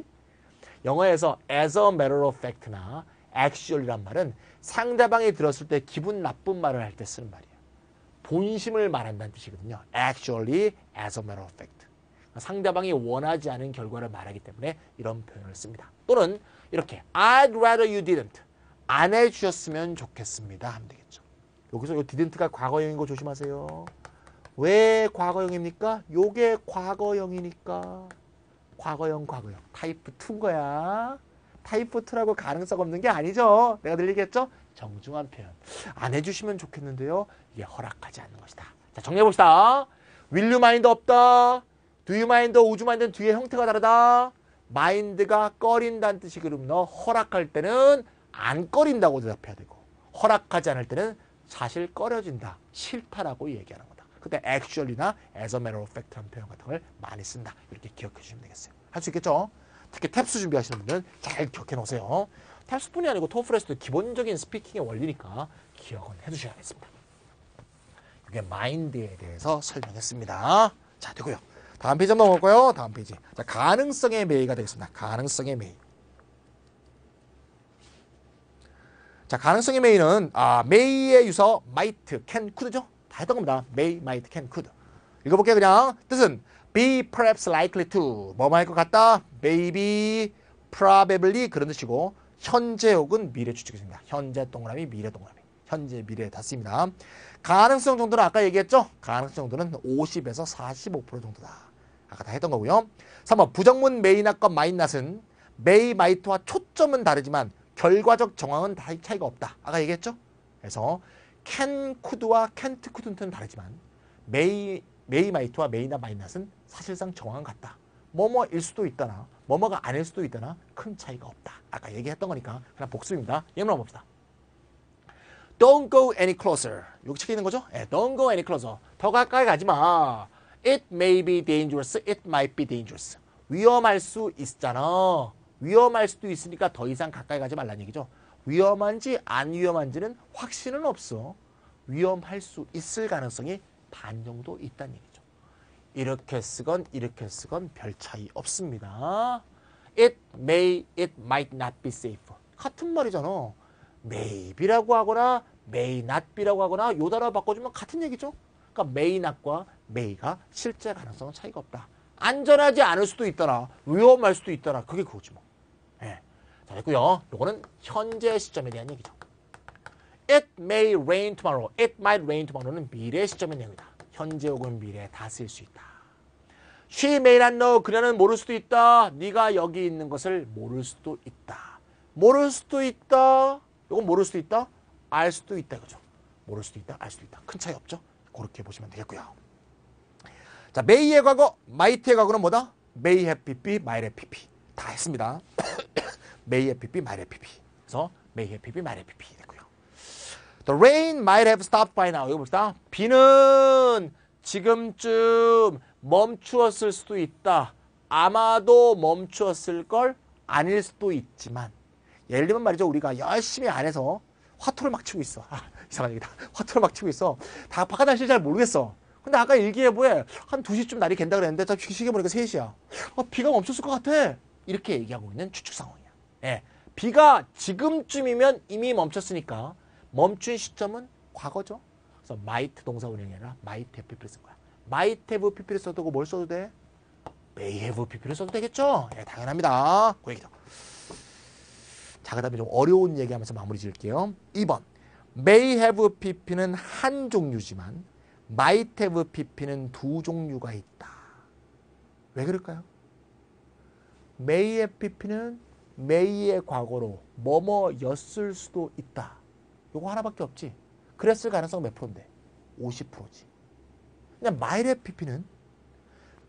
영어에서 as a matter of fact나 actual이란 말은 상대방이 들었을 때 기분 나쁜 말을 할 때 쓰는 말이에요. 본심을 말한다는 뜻이거든요. Actually, as a matter of fact. 상대방이 원하지 않은 결과를 말하기 때문에 이런 표현을 씁니다. 또는 이렇게 I'd rather you didn't. 안 해주셨으면 좋겠습니다. 하면 되겠죠. 여기서 이 didn't가 과거형인 거 조심하세요. 왜 과거형입니까? 요게 과거형이니까. 과거형. 타입 2인 거야. 타입 2라고 가능성 없는 게 아니죠. 내가 늘 얘기했죠? 정중한 표현. 안 해주시면 좋겠는데요. 이게 허락하지 않는 것이다. 자, 정리해봅시다. will you mind 없다. do you mind, would you mind는 뒤에 형태가 다르다. mind가 꺼린다는 뜻이 그러면 허락할 때는 안 꺼린다고 대답해야 되고 허락하지 않을 때는 사실 꺼려진다. 싫다라고 얘기하는 거다. 그때 actually나 as a matter of fact라는 표현 같은 걸 많이 쓴다. 이렇게 기억해 주시면 되겠어요. 할 수 있겠죠? 특히 탭스 준비하시는 분들은 잘 기억해 놓으세요. 탭스뿐이 아니고 토플에서도 기본적인 스피킹의 원리니까 기억은 해두셔야겠습니다. 이게 마인드에 대해서 설명했습니다. 자, 되고요. 다음 페이지 한번 넘어갈까요? 다음 페이지. 자, 가능성의 매이가 되겠습니다. 가능성의 매이. 자, 가능성의 매이는 may의 유서 might, can, could죠? 다 했던 겁니다. may, might, can, could. 읽어볼게요. 그냥 뜻은 be perhaps likely to 뭐뭐 할 것 같다. maybe, probably 그런 뜻이고 현재 혹은 미래 추측입니다. 현재 동그라미, 미래 동그라미. 현재, 미래 다 씁니다. 가능성 정도는 아까 얘기했죠? 가능성 정도는 50에서 45% 정도다. 아까 다 했던 거고요. 3번 부정문 may not과 might not은 may, might와 초점은 다르지만 결과적 정황은 차이가 없다. 아까 얘기했죠? 그래서 can, could와 can't, couldn't는 다르지만 may, might와 may나 might not은 사실상 정황은 같다. 뭐뭐일 수도 있다나 뭐뭐가 아닐 수도 있다나 큰 차이가 없다. 아까 얘기했던 거니까 그냥 복습입니다. 예문 봅시다. Don't go any closer. 여기 책에 있는 거죠? 네, don't go any closer. 더 가까이 가지 마. It may be dangerous. It might be dangerous. 위험할 수 있잖아. 위험할 수도 있으니까 더 이상 가까이 가지 말라는 얘기죠. 위험한지 안 위험한지는 확신은 없어. 위험할 수 있을 가능성이 반 정도 있다는 얘기죠. 이렇게 쓰건 이렇게 쓰건 별 차이 없습니다. It may, it might not be safe. 같은 말이잖아. maybe라고 하거나 may not be라고 하거나 요 단어 바꿔주면 같은 얘기죠. 그러니까 may not과 may가 실제 가능성은 차이가 없다. 안전하지 않을 수도 있더라. 위험할 수도 있더라. 그게 그거지 뭐. 네. 자, 됐고요. 요거는 현재 시점에 대한 얘기죠. It may rain tomorrow. It might rain tomorrow는 미래 시점의 내용이다. 현재 혹은 미래에 다 쓸 수 있다. She may not know. 그녀는 모를 수도 있다. 네가 여기 있는 것을 모를 수도 있다. 모를 수도 있다. 이건 모를 수도 있다. 알 수도 있다. 그죠? 모를 수도 있다. 알 수도 있다. 큰 차이 없죠? 그렇게 보시면 되겠고요. 자, may의 과거, might의 과거는 뭐다? may have pp, might have pp. 다 했습니다. may have pp, might have pp. 그래서 may have pp, might have pp 됐고요. The rain might have stopped by now. 이거 봅시다. 비는 지금쯤 멈추었을 수도 있다. 아마도 멈추었을 걸 아닐 수도 있지만 예를 들면 말이죠. 우리가 열심히 안에서 화투를 막 치고 있어. 이상한 얘기다. 화투를 막 치고 있어. 다 바깥 날씨 잘 모르겠어. 근데 아까 일기예보에 한 2시쯤 날이 갠다 그랬는데 딱 시계 보니까 3시야. 비가 멈췄을 것 같아. 이렇게 얘기하고 있는 추측 상황이야. 예. 비가 지금쯤이면 이미 멈췄으니까 멈춘 시점은 과거죠. 그래서 might 동사 원형이 아니라 might have pp를 쓴 거야. might have pp를 써도 되고 뭘 써도 돼? may have pp를 써도 되겠죠. 예, 당연합니다. 그 얘기죠. 자, 그 다음에 좀 어려운 얘기하면서 마무리 지을게요. 2번. may have pp는 한 종류지만 might have pp는 두 종류가 있다. 왜 그럴까요? may have pp는 may의 과거로 뭐뭐였을 수도 있다. 요거 하나밖에 없지. 그랬을 가능성 몇 프로인데? 50%지. 그냥 might have pp는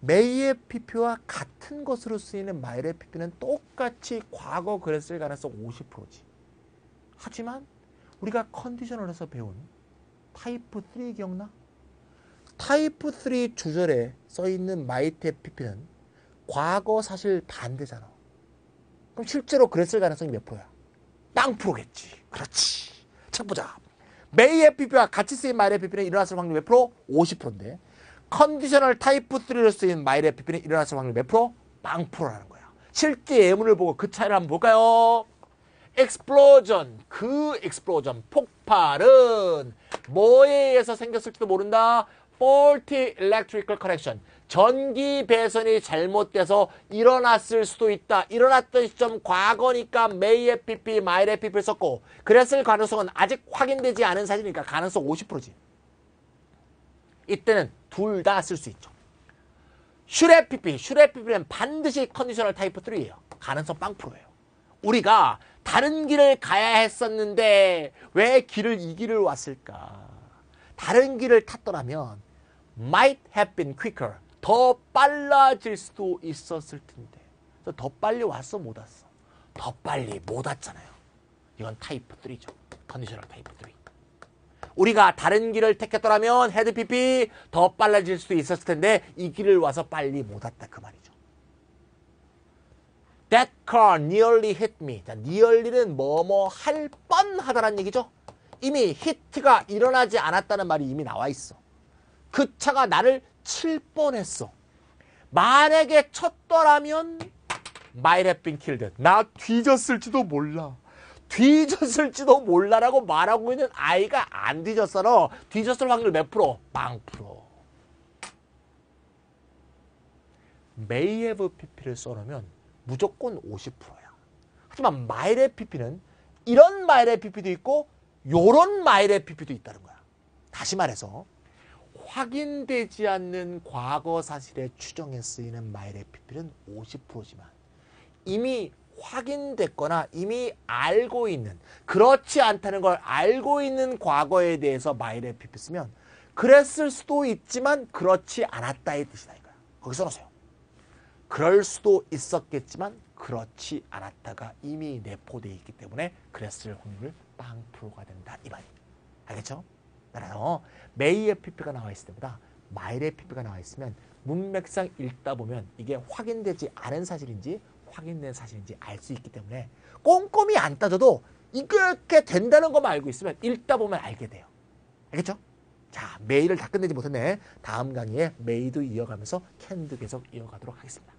may의 pp와 같은 것으로 쓰이는 might have pp는 똑같이 과거 그랬을 가능성 50%지. 하지만 우리가 컨디셔널에서 배운 타이프 3 기억나? 타이프 3 주절에 써있는 might have pp는 과거 사실 반대잖아. 그럼 실제로 그랬을 가능성이 몇 프로야? 빵 프로겠지. 그렇지. 책 보자. may have pp와 같이 쓰인 might have pp는 일어났을 확률 몇 프로? 50%인데 컨디셔널 타이프 3로 쓰인 might have pp는 일어났을 확률 몇 프로? 빵 프로라는 거야. 실제 예문을 보고 그 차이를 한번 볼까요? explosion, 그 explosion, 폭발은 뭐에 의해서 생겼을지도 모른다. faulty electrical connection, 전기 배선이 잘못돼서 일어났을 수도 있다. 일어났던 시점 과거니까 may have pp, might have pp를 썼고 그랬을 가능성은 아직 확인되지 않은 사실이니까 가능성 50%지. 이때는 둘 다 쓸 수 있죠. should have pp, should have pp는 반드시 컨디셔널 타이프 3예요. 가능성 빵 프로예요. 우리가 다른 길을 가야 했었는데 왜 길을 이 길을 왔을까? 다른 길을 탔더라면 might have been quicker, 더 빨라질 수도 있었을 텐데 더 빨리 왔어 못 왔어? 더 빨리 못 왔잖아요. 이건 타이프 3죠. 컨디셔널 타이프 3. 우리가 다른 길을 택했더라면 헤드 pp 더 빨라질 수도 있었을 텐데 이 길을 와서 빨리 못 왔다 그 말이죠. That car nearly hit me. 자, nearly는 뭐뭐 할 뻔하다라는 얘기죠. 이미 hit가 일어나지 않았다는 말이 이미 나와 있어. 그 차가 나를 칠 뻔했어. 만약에 쳤더라면 might have been killed. 나 뒤졌을지도 몰라. 뒤졌을지도 몰라라고 말하고 있는 아이가 안 뒤졌어. 뒤졌을 확률 몇 프로? 빵 프로. may have pp를 써놓으면 무조건 50%야. 하지만 might have pp는 이런 might have pp도 있고 요런 might have pp도 있다는 거야. 다시 말해서 확인되지 않는 과거 사실의 추정에 쓰이는 might have pp는 50%지만 이미 확인됐거나 이미 알고 있는, 그렇지 않다는 걸 알고 있는 과거에 대해서 might have pp 쓰면 그랬을 수도 있지만 그렇지 않았다의 뜻이다 이거야. 거기 써놓으세요. 그럴 수도 있었겠지만 그렇지 않았다가 이미 내포되어 있기 때문에 그랬을 확률을 0%가 된다 이 말이에요. 알겠죠? 따라서 may have pp가 나와 있을 때보다 might have pp가 나와 있으면 문맥상 읽다 보면 이게 확인되지 않은 사실인지 확인된 사실인지 알 수 있기 때문에 꼼꼼히 안 따져도 이렇게 된다는 것만 알고 있으면 읽다 보면 알게 돼요. 알겠죠? 자, may를 다 끝내지 못했네. 다음 강의에 may도 이어가면서 can도 계속 이어가도록 하겠습니다.